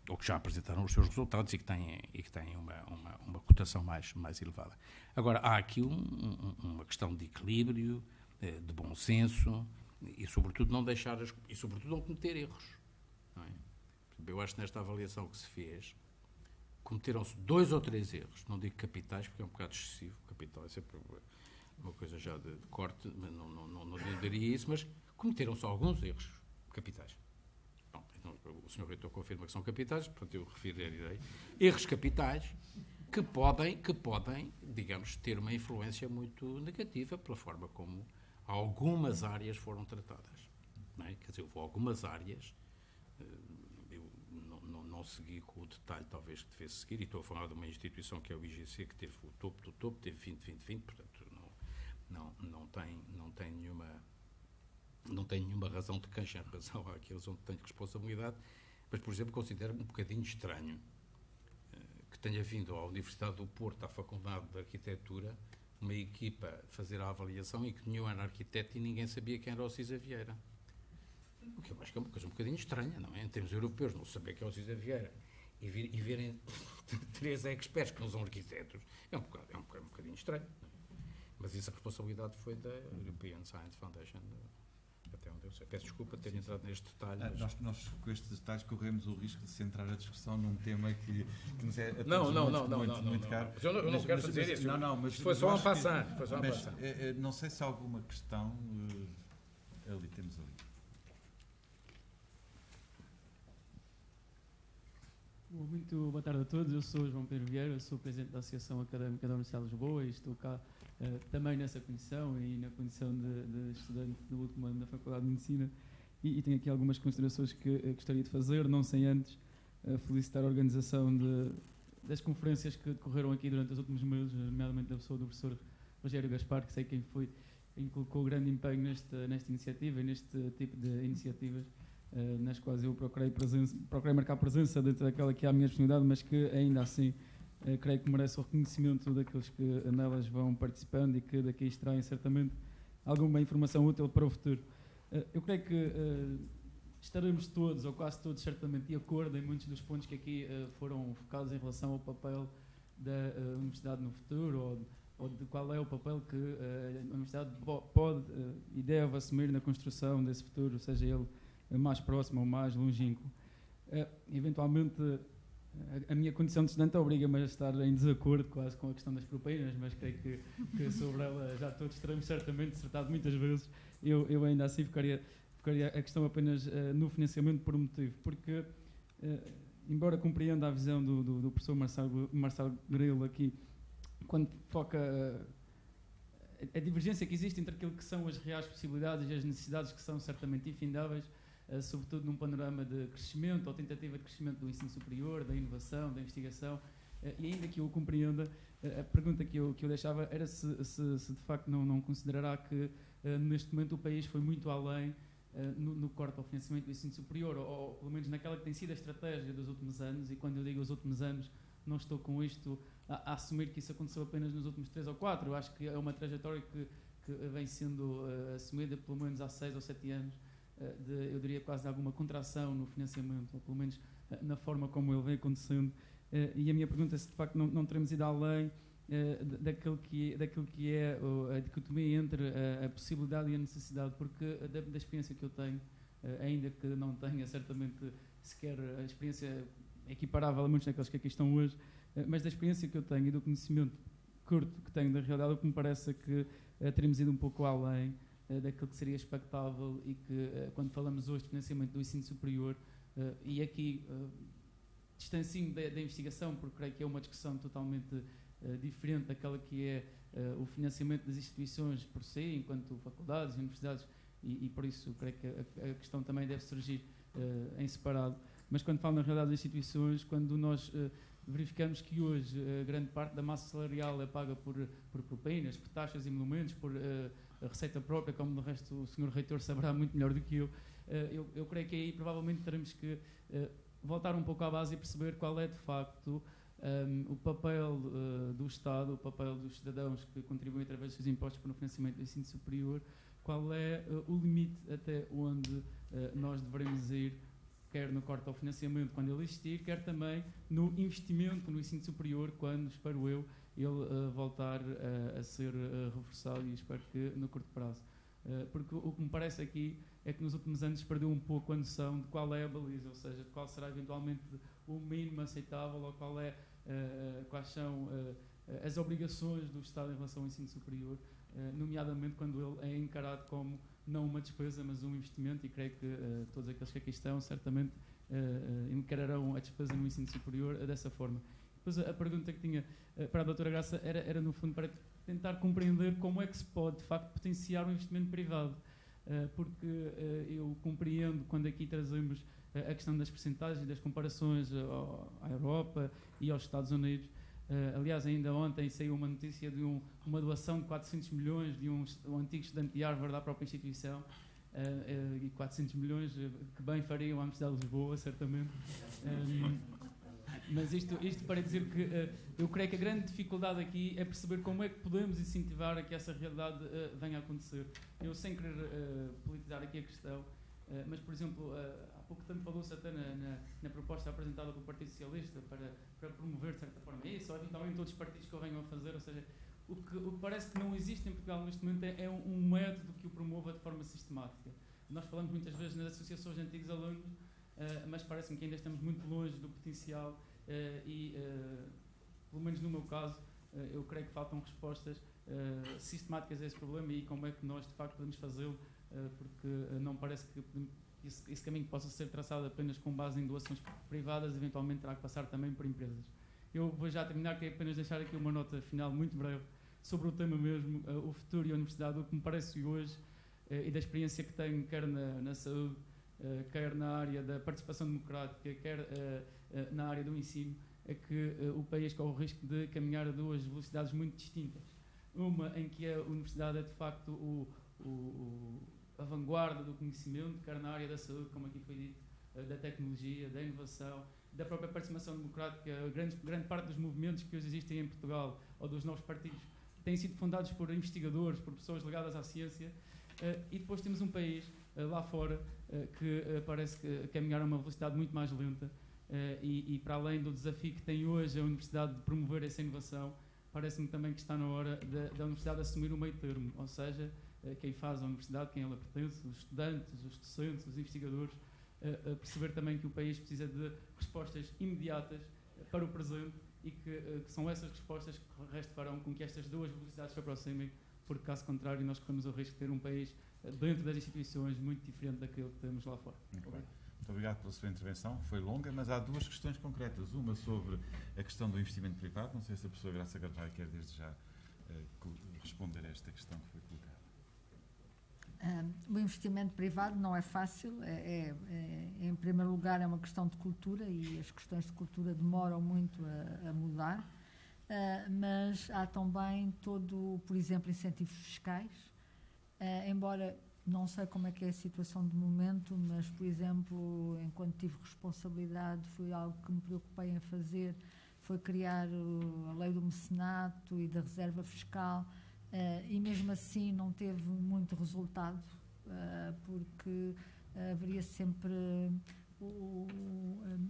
Ou que já apresentaram os seus resultados e que têm uma cotação mais elevada. Agora, há aqui uma questão de equilíbrio, de bom senso e, sobretudo, não cometer erros. Não é? Eu acho que nesta avaliação que se fez, cometeram-se 2 ou 3 erros. Não digo capitais, porque é um bocado excessivo. Capital é sempre uma coisa já de corte, mas não diria isso, mas cometeram-se alguns erros capitais. Bom, então, o Sr. Reitor confirma que são capitais, portanto eu referirei erros capitais que podem, digamos, ter uma influência muito negativa pela forma como algumas áreas foram tratadas. Não é? Quer dizer, houve algumas áreas, eu não segui com o detalhe talvez que devesse seguir, e estou a falar de uma instituição que é o IGC, que teve o topo do topo, teve 20, portanto não tem nenhuma razão de queixa em relação àqueles onde tenho responsabilidade, mas, por exemplo, considero um bocadinho estranho que tenha vindo à Universidade do Porto, à Faculdade de Arquitetura, uma equipa fazer a avaliação e que nenhum era arquiteto e ninguém sabia quem era o Cisa Vieira. O que eu acho que é uma coisa um bocadinho estranha, não é? Em termos europeus, não saber quem é o Cisa Vieira e verem 3 experts que não são arquitetos, é um bocadinho estranho. Mas isso, a responsabilidade foi da European Science Foundation, até onde eu sei. Peço desculpa ter entrado neste detalhe. Mas... Nós, com estes detalhes, corremos o risco de centrar a discussão num tema que nos é muito caro. Eu não quero fazer isso. Mas foi só um passar. Não sei se há alguma questão. Temos ali. Muito boa tarde a todos. Eu sou João Pedro Vieira, sou presidente da Associação Académica da Universidade de Lisboa e estou cá também nessa comissão e na condição de estudante do último ano da Faculdade de Medicina e tenho aqui algumas considerações que gostaria de fazer, não sem antes felicitar a organização das conferências que decorreram aqui durante os últimos meses, nomeadamente da pessoa do professor Rogério Gaspar, que sei quem colocou grande empenho nesta iniciativa e neste tipo de iniciativas, nas quais eu procurei marcar presença dentro daquela que é a minha disponibilidade, mas que ainda assim creio que merece o reconhecimento daqueles que nelas vão participando e que daqui extraem certamente alguma informação útil para o futuro. Eu creio que estaremos todos, ou quase todos, certamente de acordo em muitos dos pontos que aqui foram focados em relação ao papel da universidade no futuro, ou de qual é o papel que a universidade pode e deve assumir na construção desse futuro, seja ele mais próximo ou mais longínquo. Eventualmente, a minha condição de estudante obriga-me a estar em desacordo quase com a questão das propinas, mas creio que sobre ela já todos teremos certamente dissertado muitas vezes. Eu ainda assim ficaria a questão apenas no financiamento por um motivo, porque, embora compreenda a visão do professor Marcelo Grilo aqui, quando foca a divergência que existe entre aquilo que são as reais possibilidades e as necessidades que são certamente infindáveis, sobretudo num panorama de crescimento ou tentativa de crescimento do ensino superior, da inovação, da investigação, e ainda que eu compreenda, a pergunta que eu deixava era se de facto não considerará que neste momento o país foi muito além no corte ao financiamento do ensino superior, ou pelo menos naquela que tem sido a estratégia dos últimos anos, e quando eu digo os últimos anos, não estou com isto a assumir que isso aconteceu apenas nos últimos 3 ou 4, eu acho que é uma trajetória que vem sendo assumida pelo menos há 6 ou 7 anos, eu diria quase de alguma contração no financiamento, ou pelo menos na forma como ele vem acontecendo, e a minha pergunta é se de facto não teremos ido além daquilo que é a dicotomia entre a possibilidade e a necessidade, porque da experiência que eu tenho, ainda que não tenha certamente sequer a experiência equiparável a muitos daqueles que aqui estão hoje, mas da experiência que eu tenho e do conhecimento curto que tenho da realidade, o que me parece é que teremos ido um pouco além daquilo que seria expectável e que, quando falamos hoje de financiamento do ensino superior, e aqui distancio da investigação, porque creio que é uma discussão totalmente diferente daquela que é o financiamento das instituições por si, enquanto faculdades e universidades, e por isso creio que a questão também deve surgir em separado. mas quando falo na realidade das instituições, quando nós verificamos que hoje grande parte da massa salarial é paga por propinas, por taxas e emolumentos, por a receita própria, como de resto o Sr. Reitor saberá muito melhor do que eu creio que aí provavelmente teremos que voltar um pouco à base e perceber qual é de facto o papel do Estado, o papel dos cidadãos que contribuem através dos seus impostos para o financiamento do ensino superior, qual é o limite até onde nós devemos ir, quer no corte ao financiamento quando ele existir, quer também no investimento no ensino superior quando, espero eu, ele voltar a ser reforçado, e espero que no curto prazo. Porque o que me parece aqui é que nos últimos anos perdeu um pouco a noção de qual é a baliza, ou seja, de qual será eventualmente o mínimo aceitável, ou quais são as obrigações do Estado em relação ao ensino superior, nomeadamente quando ele é encarado como não uma despesa, mas um investimento, e creio que todos aqueles que aqui estão certamente encararão a despesa no ensino superior dessa forma. Depois a pergunta que tinha para a doutora Graça era no fundo para tentar compreender como é que se pode de facto potenciar o investimento privado, porque eu compreendo quando aqui trazemos a questão das percentagens e das comparações à Europa e aos Estados Unidos. Aliás, ainda ontem saiu uma notícia de uma doação de 400 milhões de um antigo estudante de Harvard à própria instituição, e 400 milhões que bem fariam à Universidade de Lisboa, certamente. Mas isto para dizer que eu creio que a grande dificuldade aqui é perceber como é que podemos incentivar a que essa realidade venha a acontecer. Eu, sem querer politizar aqui a questão, mas, por exemplo, há pouco tempo falou-se até na proposta apresentada pelo Partido Socialista para promover, de certa forma, isso, ou eventualmente outros partidos que o venham a fazer, ou seja, o que parece que não existe em Portugal neste momento é um método que o promova de forma sistemática. Nós falamos muitas vezes nas associações de antigos alunos, mas parece-me que ainda estamos muito longe do potencial e, pelo menos no meu caso, eu creio que faltam respostas sistemáticas a esse problema e como é que nós de facto podemos fazê-lo, porque não parece que esse caminho possa ser traçado apenas com base em doações privadas, eventualmente terá que passar também por empresas. Eu vou já terminar, quero apenas deixar aqui uma nota final muito breve sobre o tema mesmo, o futuro e a universidade. O que me parece hoje, e da experiência que tenho, quer na saúde, quer na área da participação democrática, quer na área do ensino, é que o país corre o risco de caminhar a duas velocidades muito distintas. Uma em que a universidade é de facto a vanguarda do conhecimento, quer na área da saúde, como aqui foi dito, da tecnologia, da inovação, da própria participação democrática. Grande parte dos movimentos que hoje existem em Portugal, ou dos novos partidos, têm sido fundados por investigadores, por pessoas ligadas à ciência, e depois temos um país lá fora que parece caminhar a uma velocidade muito mais lenta, e para além do desafio que tem hoje a universidade de promover essa inovação, parece-me também que está na hora da universidade assumir um meio termo, ou seja, quem faz a universidade, quem ela pertence, os estudantes, os docentes, os investigadores, perceber também que o país precisa de respostas imediatas para o presente e que são essas respostas que de resto farão com que estas duas velocidades se aproximem, porque caso contrário nós corremos o risco de ter um país dentro das instituições muito diferente daquilo que temos lá fora. Muito bem. Muito obrigado pela sua intervenção, foi longa, mas há duas questões concretas. Uma sobre a questão do investimento privado, não sei se a professora Graça Carvalho quer desde já responder a esta questão que foi colocada. O investimento privado não é fácil, em primeiro lugar é uma questão de cultura e as questões de cultura demoram muito a mudar, mas há também por exemplo, incentivos fiscais, embora não sei como é que é a situação de momento, mas, por exemplo, enquanto tive responsabilidade, foi algo que me preocupei em fazer, foi criar a lei do mecenato e da reserva fiscal, e mesmo assim não teve muito resultado, porque haveria sempre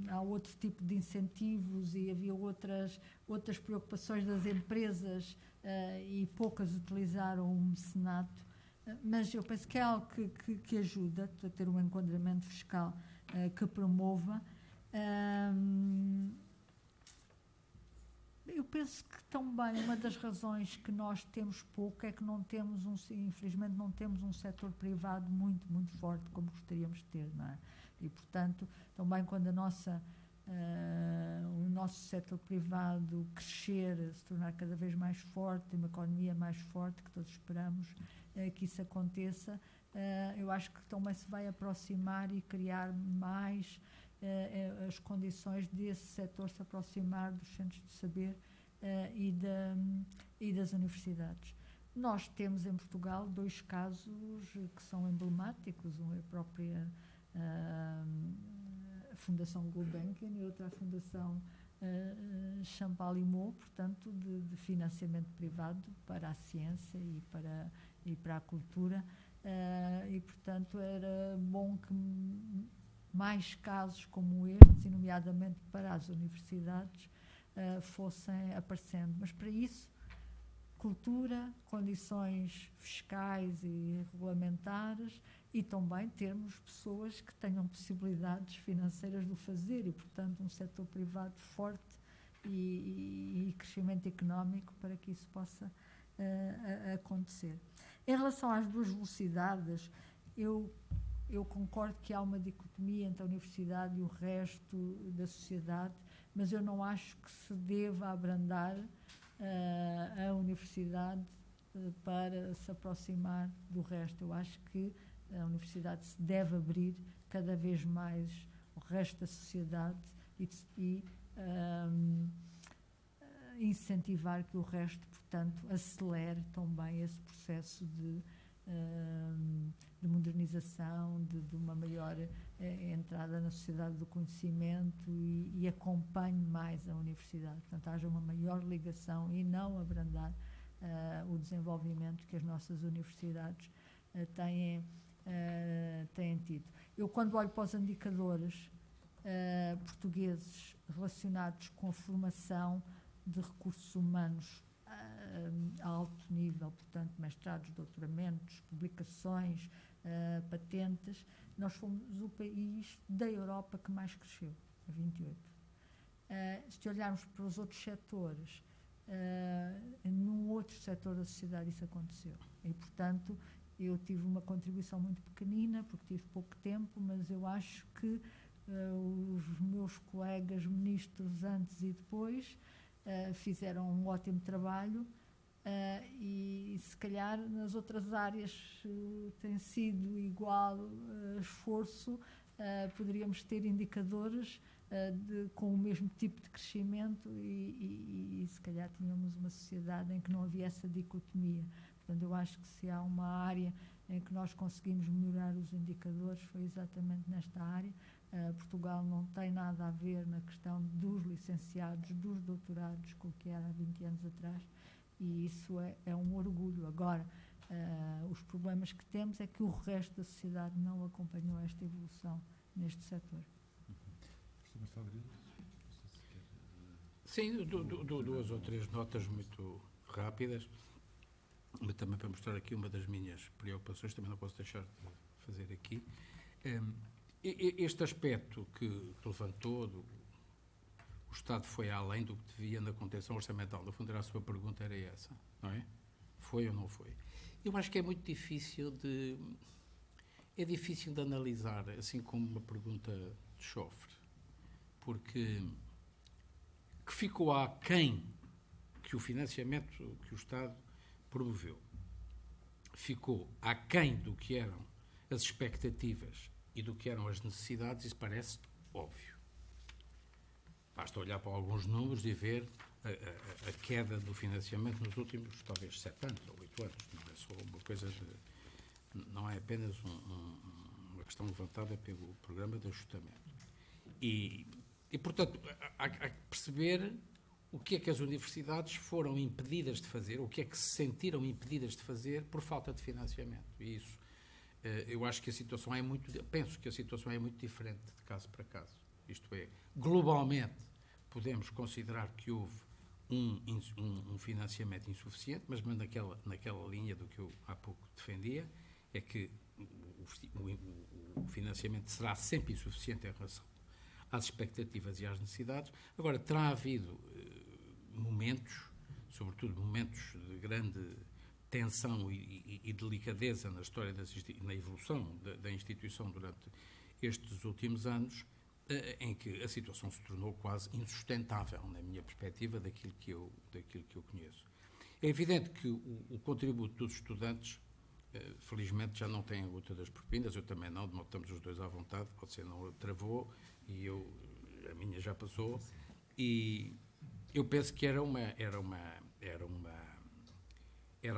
há outro tipo de incentivos e havia outras preocupações das empresas, e poucas utilizaram o mecenato, mas eu penso que é algo que ajuda a ter um enquadramento fiscal que promova. Eu penso que também uma das razões que nós temos pouco é que infelizmente não temos um setor privado muito, muito forte como gostaríamos de ter, não é? E, portanto, também quando o nosso setor privado crescer, se tornar cada vez mais forte, uma economia mais forte, que todos esperamos que isso aconteça, eu acho que também se vai aproximar e criar mais as condições desse setor se aproximar dos centros de saber e das universidades. Nós temos em Portugal 2 casos que são emblemáticos, uma é a própria Fundação Gulbenkian e outra a Fundação Champalimaud, portanto, de financiamento privado para a ciência e para a cultura, e, portanto, era bom que mais casos como estes, e nomeadamente para as universidades, fossem aparecendo. Mas, para isso, cultura, condições fiscais e regulamentares, e também termos pessoas que tenham possibilidades financeiras de o fazer e, portanto, um setor privado forte e crescimento económico para que isso possa acontecer. Em relação às 2 velocidades, eu concordo que há uma dicotomia entre a universidade e o resto da sociedade, mas eu não acho que se deva abrandar a universidade para se aproximar do resto. Eu acho que a universidade se deve abrir cada vez mais ao resto da sociedade e incentivar que o resto, portanto, acelere também esse processo de modernização, de uma maior entrada na sociedade do conhecimento e acompanhe mais a universidade. Portanto, haja uma maior ligação e não abrandar o desenvolvimento que as nossas universidades têm tido. Eu, quando olho para os indicadores portugueses relacionados com a formação de recursos humanos a alto nível, portanto, mestrados, doutoramentos, publicações, patentes, nós fomos o país da Europa que mais cresceu, a 28. Se olharmos para os outros setores, num outro setor da sociedade isso aconteceu. E, portanto, eu tive uma contribuição muito pequenina, porque tive pouco tempo, mas eu acho que os meus colegas ministros antes e depois fizeram um ótimo trabalho e se calhar nas outras áreas tem sido igual esforço, poderíamos ter indicadores com o mesmo tipo de crescimento e se calhar tínhamos uma sociedade em que não havia essa dicotomia. Portanto, eu acho que se há uma área em que nós conseguimos melhorar os indicadores foi exatamente nesta área. Portugal não tem nada a ver na questão dos licenciados, dos doutorados, com o que era há 20 anos atrás, e isso é um orgulho. Agora, os problemas que temos é que o resto da sociedade não acompanhou esta evolução neste setor. Sim, 2 ou 3 notas muito rápidas, mas também para mostrar aqui uma das minhas preocupações, também não posso deixar de fazer aqui. Este aspecto que levantou, o Estado foi além do que devia na contenção orçamental. No fundo, a sua pergunta era essa, não é? Foi ou não foi? Eu acho que é muito difícil de analisar, assim como uma pergunta de chofre, porque que ficou aquém que o financiamento que o Estado promoveu ficou aquém do que eram as expectativas e do que eram as necessidades, isso parece óbvio. Basta olhar para alguns números e ver a queda do financiamento nos últimos, talvez, 7 anos ou 8 anos. Não é só uma coisa não é apenas uma questão levantada pelo programa de ajustamento. E portanto, há que perceber o que é que as universidades foram impedidas de fazer, o que é que se sentiram impedidas de fazer por falta de financiamento. E isso, eu acho que penso que a situação é muito diferente de caso para caso. Isto é, globalmente, podemos considerar que houve um financiamento insuficiente, mas naquela linha do que eu há pouco defendia, é que o financiamento será sempre insuficiente em relação às expectativas e às necessidades. Agora, terá havido momentos, sobretudo momentos de grande tensão e delicadeza na história, na evolução da instituição durante estes últimos anos, em que a situação se tornou quase insustentável, na minha perspectiva, daquilo que eu conheço. É evidente que o contributo dos estudantes, felizmente, já não tem a luta das propinas, eu também não, estamos os dois à vontade, você não travou, e a minha já passou, e eu penso que era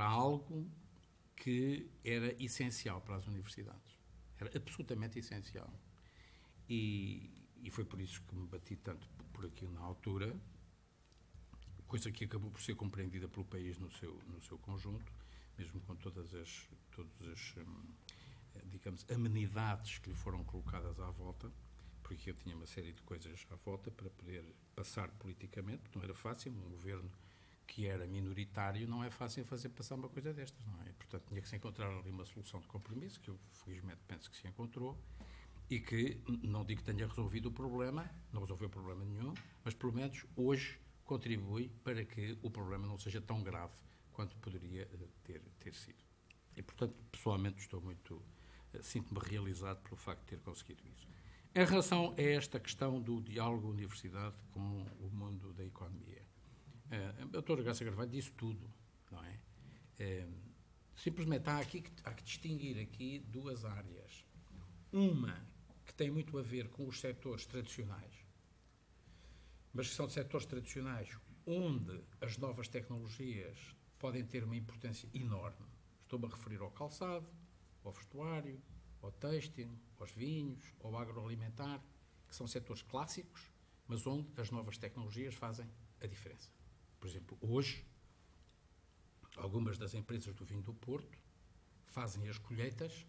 algo que era essencial para as universidades. Era absolutamente essencial. E foi por isso que me bati tanto por aquilo na altura, coisa que acabou por ser compreendida pelo país no seu conjunto, mesmo com todas as digamos, amenidades que lhe foram colocadas à volta, porque eu tinha uma série de coisas à volta para poder passar politicamente, porque não era fácil, um governo que era minoritário, não é fácil fazer passar uma coisa destas, não é? Portanto, tinha que se encontrar ali uma solução de compromisso, que eu, felizmente, penso que se encontrou, e que, não digo que tenha resolvido o problema, não resolveu problema nenhum, mas, pelo menos, hoje contribui para que o problema não seja tão grave quanto poderia ter sido. E, portanto, pessoalmente, sinto-me realizado pelo facto de ter conseguido isso. Em relação a esta questão do diálogo universidade com o mundo da economia, a doutora Graça Carvalho disse tudo, não é? Simplesmente há que distinguir aqui duas áreas. Uma que tem muito a ver com os setores tradicionais, mas que são setores tradicionais onde as novas tecnologias podem ter uma importância enorme. Estou-me a referir ao calçado, ao vestuário, ao têxtil, aos vinhos, ao agroalimentar, que são setores clássicos, mas onde as novas tecnologias fazem a diferença. Por exemplo, hoje, algumas das empresas do vinho do Porto fazem as colheitas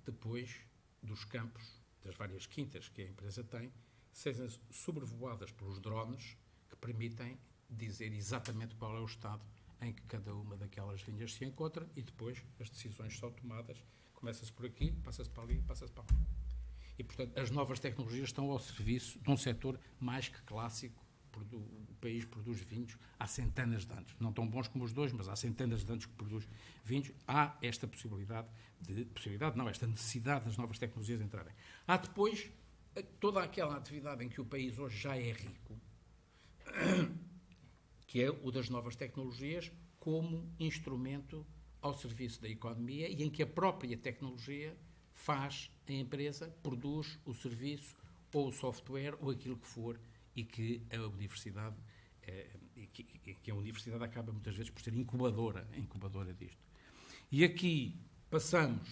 depois dos campos, das várias quintas que a empresa tem, sejam sobrevoadas pelos drones que permitem dizer exatamente qual é o estado em que cada uma daquelas vinhas se encontra e depois as decisões são tomadas. Começa-se por aqui, passa-se para ali, passa-se para lá. E, portanto, as novas tecnologias estão ao serviço de um setor mais que clássico. O país produz vinhos há centenas de anos. Não tão bons como os dois, mas há centenas de anos que produz vinhos. Há esta esta necessidade das novas tecnologias entrarem. Há depois toda aquela atividade em que o país hoje já é rico, que é o das novas tecnologias como instrumento ao serviço da economia e em que a própria tecnologia faz a empresa, produz o serviço ou o software ou aquilo que for e que a universidade que a universidade acaba muitas vezes por ser incubadora disto. E aqui passamos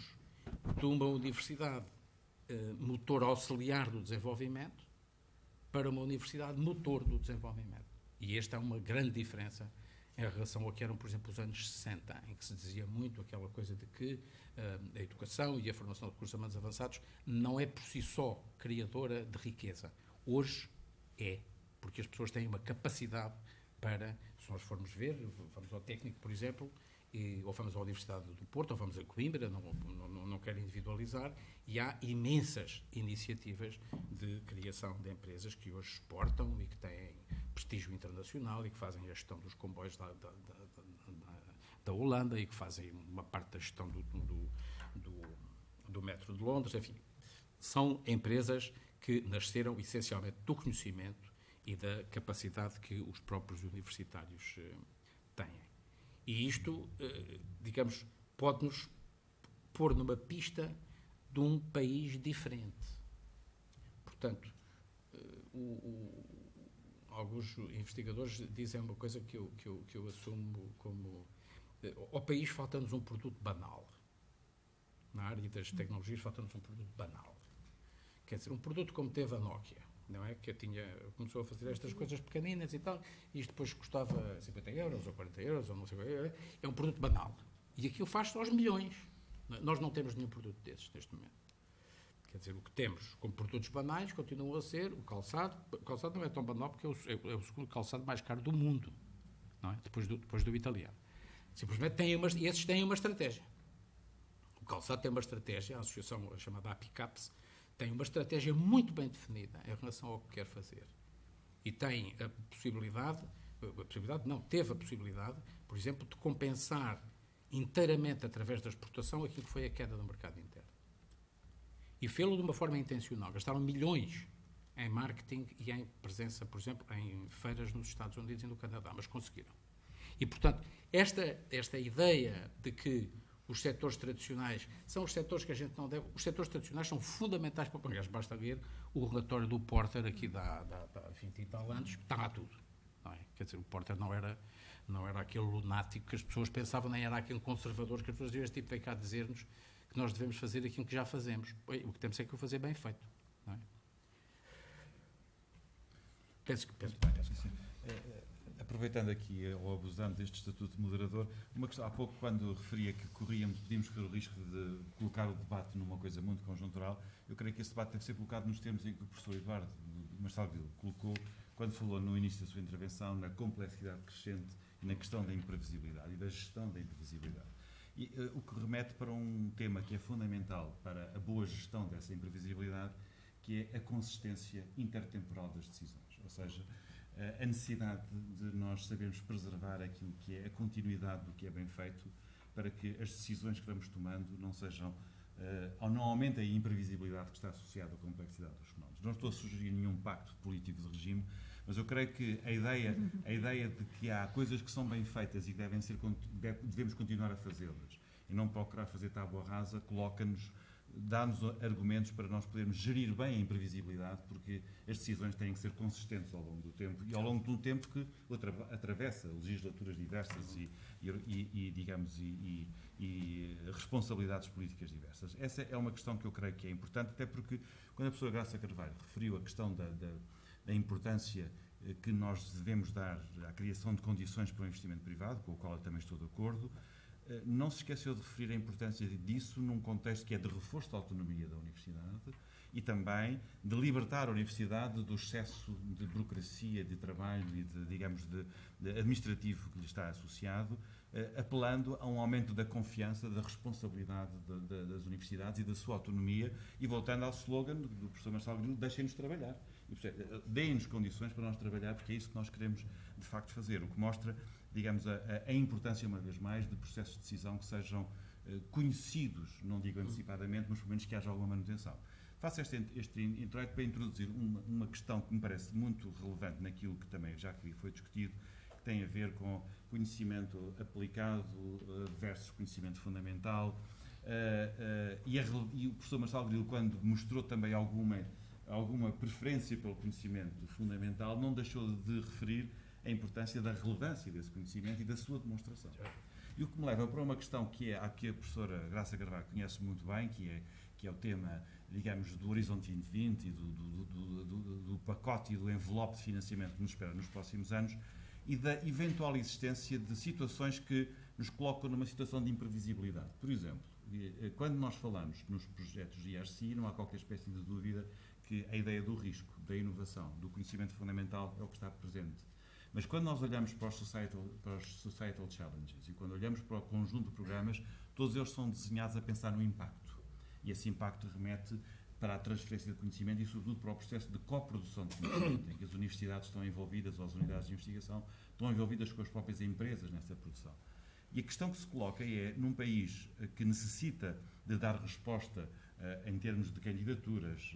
de uma universidade motor auxiliar do desenvolvimento para uma universidade motor do desenvolvimento. E esta é uma grande diferença em relação ao que eram, por exemplo, os anos 60, em que se dizia muito aquela coisa de que a educação e a formação de recursos humanos avançados não é por si só criadora de riqueza. Hoje é, porque as pessoas têm uma capacidade para, se nós formos ver, vamos ao técnico, por exemplo, ou vamos à Universidade do Porto, ou vamos a Coimbra, não quero individualizar, e há imensas iniciativas de criação de empresas que hoje exportam e que têm prestígio internacional e que fazem a gestão dos comboios da Holanda e que fazem uma parte da gestão do metro de Londres, enfim. São empresas que nasceram essencialmente do conhecimento e da capacidade que os próprios universitários têm. E isto, digamos, pode-nos pôr numa pista de um país diferente. Portanto, alguns investigadores dizem uma coisa que eu assumo como... Ao país falta-nos um produto banal. Na área das tecnologias falta-nos um produto banal. Quer dizer, um produto como teve a Nokia, não é? Que começou a fazer estas coisas pequeninas e tal, e isto depois custava 50 euros ou 40 euros, ou não sei o que. É um produto banal. E aquilo faz-se aos milhões. Nós não temos nenhum produto desses neste momento. Quer dizer, o que temos como produtos banais continuam a ser o calçado. O calçado não é tão banal porque é o segundo calçado mais caro do mundo, não é? Depois do italiano. Simplesmente esses têm uma estratégia. O calçado tem uma estratégia, a associação chamada APICAPS tem uma estratégia muito bem definida em relação ao que quer fazer. E tem teve a possibilidade, por exemplo, de compensar inteiramente através da exportação aquilo que foi a queda do mercado interno. E fê-lo de uma forma intencional. Gastaram milhões em marketing e em presença, por exemplo, em feiras nos Estados Unidos e no Canadá, mas conseguiram. E, portanto, esta ideia de que os setores tradicionais são os setores que a gente não deve... Os setores tradicionais são fundamentais para o Bangladesh. Basta ver o relatório do Porter aqui há 20 e tal anos, está lá tudo. Não é? Quer dizer, o Porter não era aquele lunático que as pessoas pensavam, nem era aquele conservador que as pessoas diziam, este tipo veio cá dizer-nos que nós devemos fazer aquilo que já fazemos. O que temos é que o fazer bem feito. Não é? Penso que aproveitando aqui ou abusando deste estatuto de moderador, uma questão, há pouco quando referia que podíamos correr o risco de colocar o debate numa coisa muito conjuntural, eu creio que esse debate deve ser colocado nos termos em que o professor Eduardo Marçal Grilo colocou quando falou no início da sua intervenção na complexidade crescente e na questão da imprevisibilidade e da gestão da imprevisibilidade. E, o que remete para um tema que é fundamental para a boa gestão dessa imprevisibilidade, que é a consistência intertemporal das decisões, ou seja, a necessidade de nós sabermos preservar aquilo que é a continuidade do que é bem feito, para que as decisões que vamos tomando não sejam, ou não aumentem a imprevisibilidade que está associada à complexidade dos fenómenos. Não estou a sugerir nenhum pacto político de regime, mas eu creio que a ideia de que há coisas que são bem feitas e que devemos continuar a fazê-las e não procurar fazer tábua rasa, dá-nos argumentos para nós podermos gerir bem a imprevisibilidade, porque as decisões têm que ser consistentes ao longo do tempo e ao longo de um tempo que atravessa legislaturas diversas e responsabilidades políticas diversas. Essa é uma questão que eu creio que é importante, até porque quando a professora Graça Carvalho referiu a questão da importância que nós devemos dar à criação de condições para o investimento privado, com o qual eu também estou de acordo, não se esqueceu de referir a importância disso num contexto que é de reforço da autonomia da universidade e também de libertar a universidade do excesso de burocracia, de trabalho e de administrativo que lhe está associado, apelando a um aumento da confiança, da responsabilidade das universidades e da sua autonomia, e voltando ao slogan do professor Marçal Grilo, deixem-nos trabalhar. Deem-nos condições para nós trabalhar, porque é isso que nós queremos de facto fazer, o que mostra, digamos, a importância, uma vez mais, de processos de decisão que sejam conhecidos, não digo antecipadamente, mas pelo menos que haja alguma manutenção. Faço este introito para introduzir uma questão que me parece muito relevante naquilo que também já aqui foi discutido, que tem a ver com conhecimento aplicado versus conhecimento fundamental, e o professor Marçal Grilo, quando mostrou também alguma preferência pelo conhecimento fundamental, não deixou de referir a importância da relevância desse conhecimento e da sua demonstração. E o que me leva para uma questão que a professora Graça Carvalho conhece muito bem, que é o tema, digamos, do Horizonte 2020 e do pacote e do envelope de financiamento que nos espera nos próximos anos, e da eventual existência de situações que nos colocam numa situação de imprevisibilidade. Por exemplo, quando nós falamos nos projetos de IRC, não há qualquer espécie de dúvida que a ideia do risco, da inovação, do conhecimento fundamental é o que está presente. Mas quando nós olhamos para os societal challenges e quando olhamos para o conjunto de programas, todos eles são desenhados a pensar no impacto. E esse impacto remete para a transferência de conhecimento e, sobretudo, para o processo de coprodução de conhecimento, em que as universidades estão envolvidas, ou as unidades de investigação, estão envolvidas com as próprias empresas nessa produção. E a questão que se coloca é, num país que necessita de dar resposta em termos de candidaturas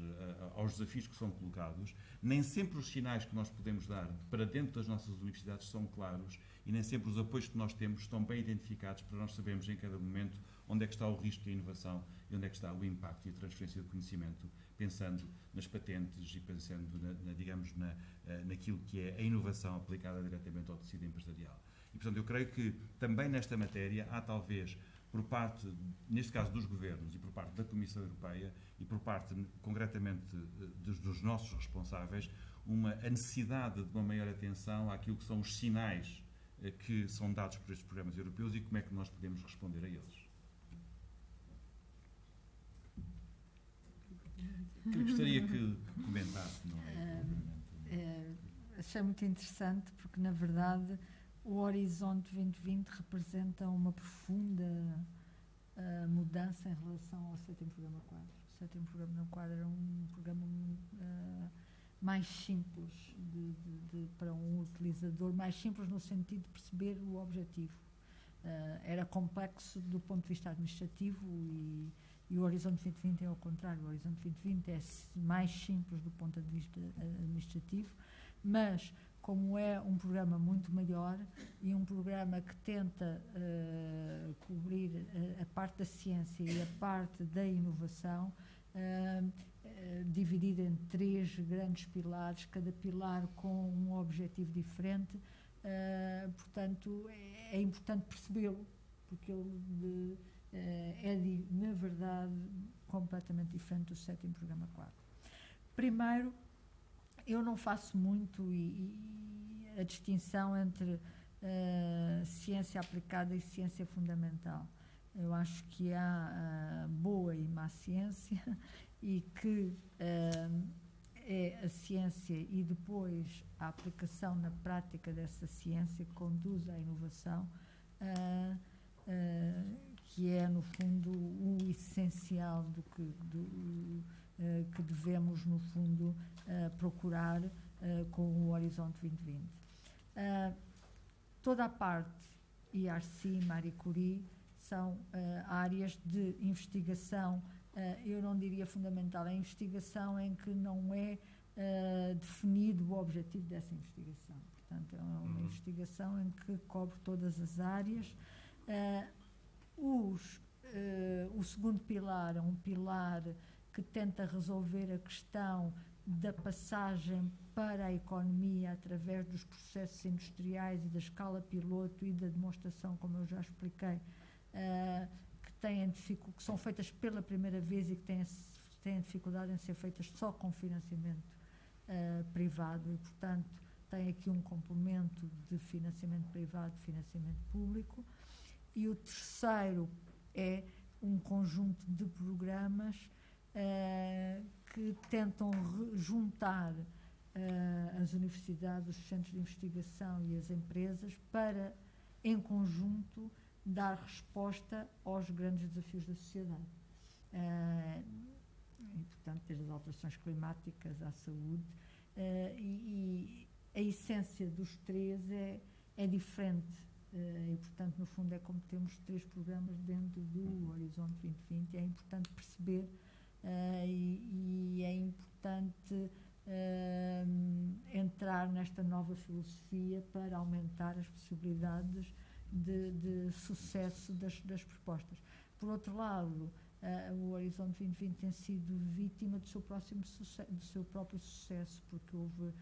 aos desafios que são colocados, nem sempre os sinais que nós podemos dar para dentro das nossas universidades são claros e nem sempre os apoios que nós temos estão bem identificados para nós sabermos em cada momento onde é que está o risco e a inovação e onde é que está o impacto e a transferência de conhecimento, pensando nas patentes e pensando, naquilo que é a inovação aplicada diretamente ao tecido empresarial. E, portanto, eu creio que também nesta matéria há talvez, por parte, neste caso dos governos e por parte da Comissão Europeia e por parte, concretamente, dos nossos responsáveis, a necessidade de uma maior atenção àquilo que são os sinais que são dados por estes programas europeus e como é que nós podemos responder a eles. Eu gostaria que comentasse. Achei muito interessante porque, na verdade, o Horizonte 2020 representa uma profunda mudança em relação ao Sétimo Programa Quadro. O Sétimo Programa Quadro era um programa mais simples para um utilizador, mais simples no sentido de perceber o objetivo. Era complexo do ponto de vista administrativo e o Horizonte 2020 é ao contrário. O Horizonte 2020 é mais simples do ponto de vista administrativo, mas como é um programa muito maior e um programa que tenta cobrir a parte da ciência e a parte da inovação, dividido em 3 grandes pilares, cada pilar com um objetivo diferente, portanto é importante percebê-lo, porque ele na verdade, completamente diferente do 7º Programa Quadro. Primeiro, eu não faço muito a distinção entre ciência aplicada e ciência fundamental. Eu acho que há boa e má ciência e que é a ciência e depois a aplicação na prática dessa ciência que conduz à inovação, que é, no fundo, o essencial do que devemos, no fundo, procurar com o Horizonte 2020. Toda a parte IRC, Marie Curie, são áreas de investigação, eu não diria fundamental, é investigação em que não é definido o objetivo dessa investigação. Portanto, é uma investigação em que cobre todas as áreas. O segundo pilar é um pilar que tenta resolver a questão da passagem para a economia através dos processos industriais e da escala piloto e da demonstração, como eu já expliquei, que são feitas pela primeira vez e que têm dificuldade em ser feitas só com financiamento privado e, portanto, tem aqui um complemento de financiamento privado e financiamento público. E o terceiro é um conjunto de programas que tentam juntar as universidades, os centros de investigação e as empresas para, em conjunto, dar resposta aos grandes desafios da sociedade. E, portanto, desde as alterações climáticas à saúde. E a essência dos 3 é diferente. E, portanto, no fundo, é como temos 3 programas dentro do Horizonte 2020. É importante perceber e é importante entrar nesta nova filosofia para aumentar as possibilidades de sucesso das propostas. Por outro lado, o Horizonte 2020 tem sido vítima do seu próprio sucesso, porque houve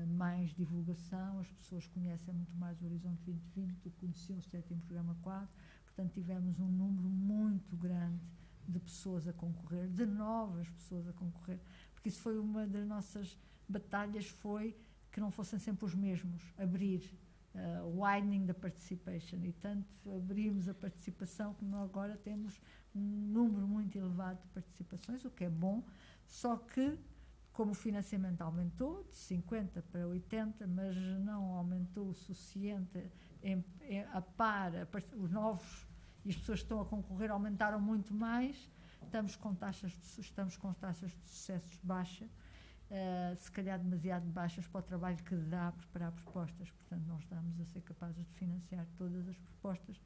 mais divulgação, as pessoas conhecem muito mais o Horizonte 2020 do que conheciam o 7º Programa Quadro, portanto tivemos um número muito grande de pessoas a concorrer, de novas pessoas a concorrer, porque isso foi uma das nossas batalhas, foi que não fossem sempre os mesmos, abrir, widening the participation, e tanto abrimos a participação que nós agora temos um número muito elevado de participações, o que é bom, só que como o financiamento aumentou de 50 para 80, mas não aumentou o suficiente a par, os novos e as pessoas que estão a concorrer aumentaram muito mais, estamos com taxas de sucesso baixas, se calhar demasiado baixas para o trabalho que dá a preparar propostas, portanto não estamos a ser capazes de financiar todas as propostas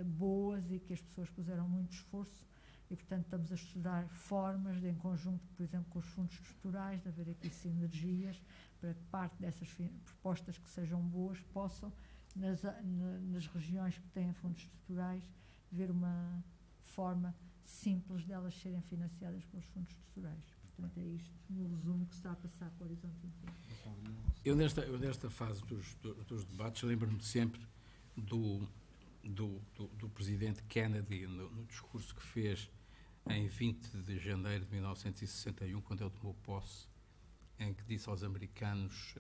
boas e que as pessoas puseram muito esforço. E, portanto, estamos a estudar formas de, em conjunto, por exemplo, com os fundos estruturais, de haver aqui sinergias para que parte dessas propostas que sejam boas possam, nas regiões que têm fundos estruturais, ver uma forma simples delas serem financiadas pelos fundos estruturais. Portanto, é isto, no resumo, que se está a passar com o Horizonte 2020. Eu nesta fase dos debates, lembro-me sempre do presidente Kennedy, no discurso que fez em 20 de janeiro de 1961, quando ele tomou posse, em que disse aos americanos: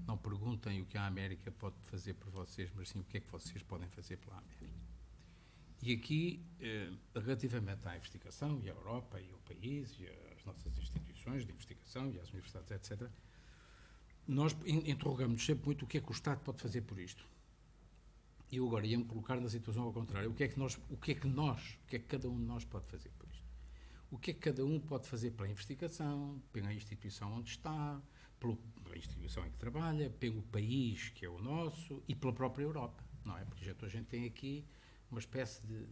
não perguntem o que a América pode fazer por vocês, mas sim o que é que vocês podem fazer pela América. E aqui, relativamente à investigação, e à Europa, e ao país, e às nossas instituições de investigação, e às universidades, etc., nós interrogamos-nos sempre muito o que é que o Estado pode fazer por isto. E eu agora ia-me colocar na situação ao contrário. O que é que cada um de nós pode fazer por isto? O que é que cada um pode fazer pela investigação, pela instituição onde está, pela instituição em que trabalha, pelo país que é o nosso e pela própria Europa, não é? Porque a gente tem aqui uma espécie de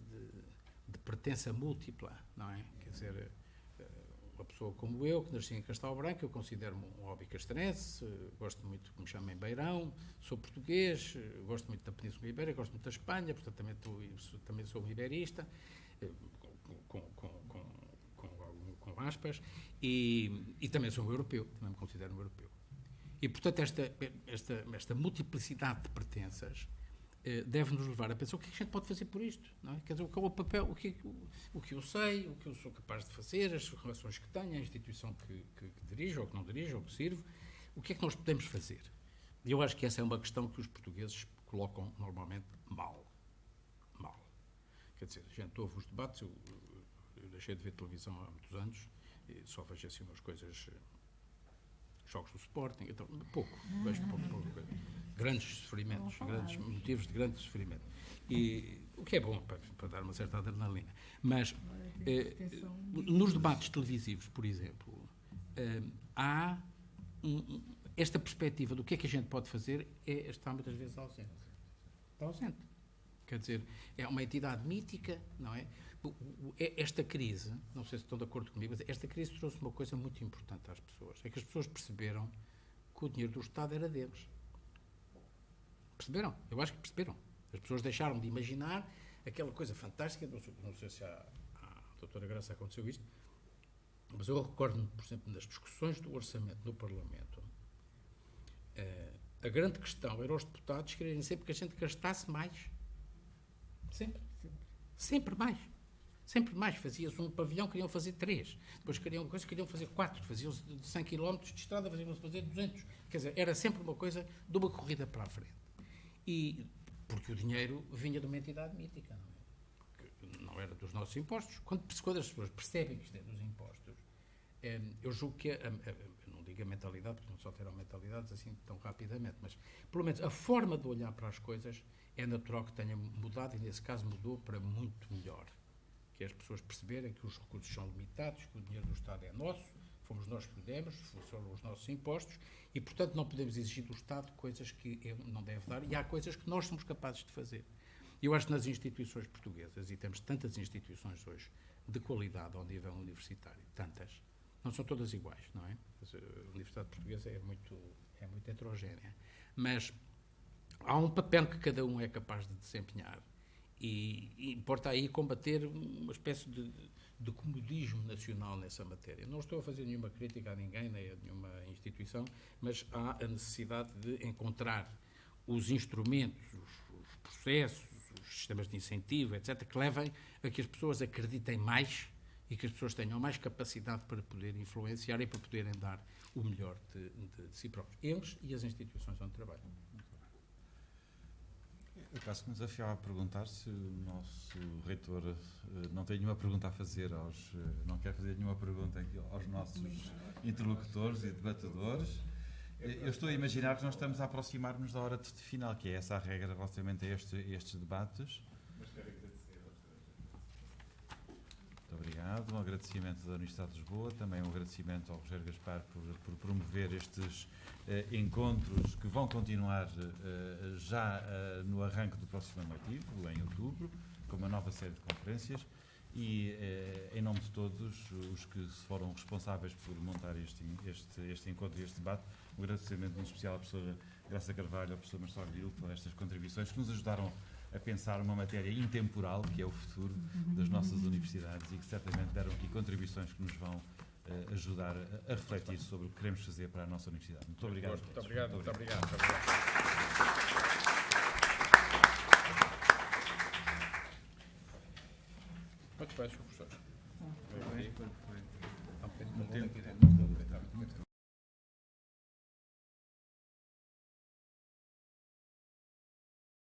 pertença múltipla, não é? Quer dizer, uma pessoa como eu, que nasci em Castelo Branco, eu considero-me um hobby castrense, gosto muito que me chamem Beirão, sou português, gosto muito da Península Ibérica, gosto muito da Espanha, portanto também sou um iberista, com aspas, e também sou um europeu, também me considero um europeu. E, portanto, esta multiplicidade de pertenças deve-nos levar a pensar o que é que a gente pode fazer por isto, não é? Quer dizer, qual é o papel, o que eu sei, o que eu sou capaz de fazer, as relações que tenho, a instituição que dirijo ou que não dirijo ou que sirvo, o que é que nós podemos fazer? E eu acho que essa é uma questão que os portugueses colocam normalmente mal. Quer dizer, a gente ouve os debates, eu deixei de ver televisão há muitos anos, e só vejo assim umas coisas, jogos do Sporting, então, vejo pouco. Grandes sofrimentos, grandes motivos de grande sofrimento. E o que é bom para dar uma certa adrenalina. Mas nos debates televisivos, por exemplo, há esta perspectiva do que é que a gente pode fazer está muitas vezes ausente. Está ausente. Quer dizer, é uma entidade mítica, não é? Esta crise, não sei se estão de acordo comigo, mas esta crise trouxe uma coisa muito importante às pessoas. É que as pessoas perceberam que o dinheiro do Estado era deles. Perceberam? Eu acho que perceberam. As pessoas deixaram de imaginar aquela coisa fantástica, não sei se à doutora Graça aconteceu isto, mas eu recordo-me, por exemplo, nas discussões do orçamento no Parlamento, a grande questão era os deputados quererem sempre que a gente gastasse mais. Sempre mais. Sempre mais. Fazia-se um pavilhão, queriam fazer 3. Depois queriam fazer 4. Faziam-se de 100 km de estrada, faziam-se fazer 200. Quer dizer, era sempre uma coisa de uma corrida para a frente. E porque o dinheiro vinha de uma entidade mítica, não é? Que não era dos nossos impostos. Quando as pessoas percebem que isto é dos impostos, eu julgo que, eu não digo a mentalidade, porque não só terão mentalidades assim tão rapidamente, mas pelo menos a forma de olhar para as coisas é natural que tenha mudado, e nesse caso mudou para muito melhor. Que é as pessoas perceberem que os recursos são limitados, que o dinheiro do Estado é nosso, fomos nós que o demos, foram os nossos impostos, e, portanto, não podemos exigir do Estado coisas que ele não deve dar, e há coisas que nós somos capazes de fazer. Eu acho que nas instituições portuguesas, e temos tantas instituições hoje de qualidade ao nível universitário, tantas, não são todas iguais, não é? A Universidade Portuguesa é muito heterogénea, mas há um papel que cada um é capaz de desempenhar, e importa aí combater uma espécie de comodismo nacional nessa matéria. Não estou a fazer nenhuma crítica a ninguém, nem a nenhuma instituição, mas há a necessidade de encontrar os instrumentos, os processos, os sistemas de incentivo, etc., que levem a que as pessoas acreditem mais e que as pessoas tenham mais capacidade para poder influenciar e para poderem dar o melhor de si próprios. Eles e as instituições onde trabalham. Eu caso que me desafiava a perguntar se o nosso reitor não tem nenhuma pergunta a fazer não quer fazer nenhuma pergunta aqui aos nossos interlocutores e debatedores. Eu estou a imaginar que nós estamos a aproximar-nos da hora de final, que é essa a regra relativamente a estes debates. Muito obrigado. Um agradecimento da Universidade de Lisboa, também um agradecimento ao Rogério Gaspar por promover estes encontros que vão continuar já no arranque do próximo ano letivo, em outubro, com uma nova série de conferências, e em nome de todos os que foram responsáveis por montar este encontro e este debate, um agradecimento em especial à professora Graça Carvalho, ao professor Marcelo Gil, por estas contribuições que nos ajudaram a pensar uma matéria intemporal, que é o futuro das nossas universidades, e que certamente deram aqui contribuições que nos vão ajudar a refletir sobre o que queremos fazer para a nossa universidade. Muito obrigado. Muito obrigado.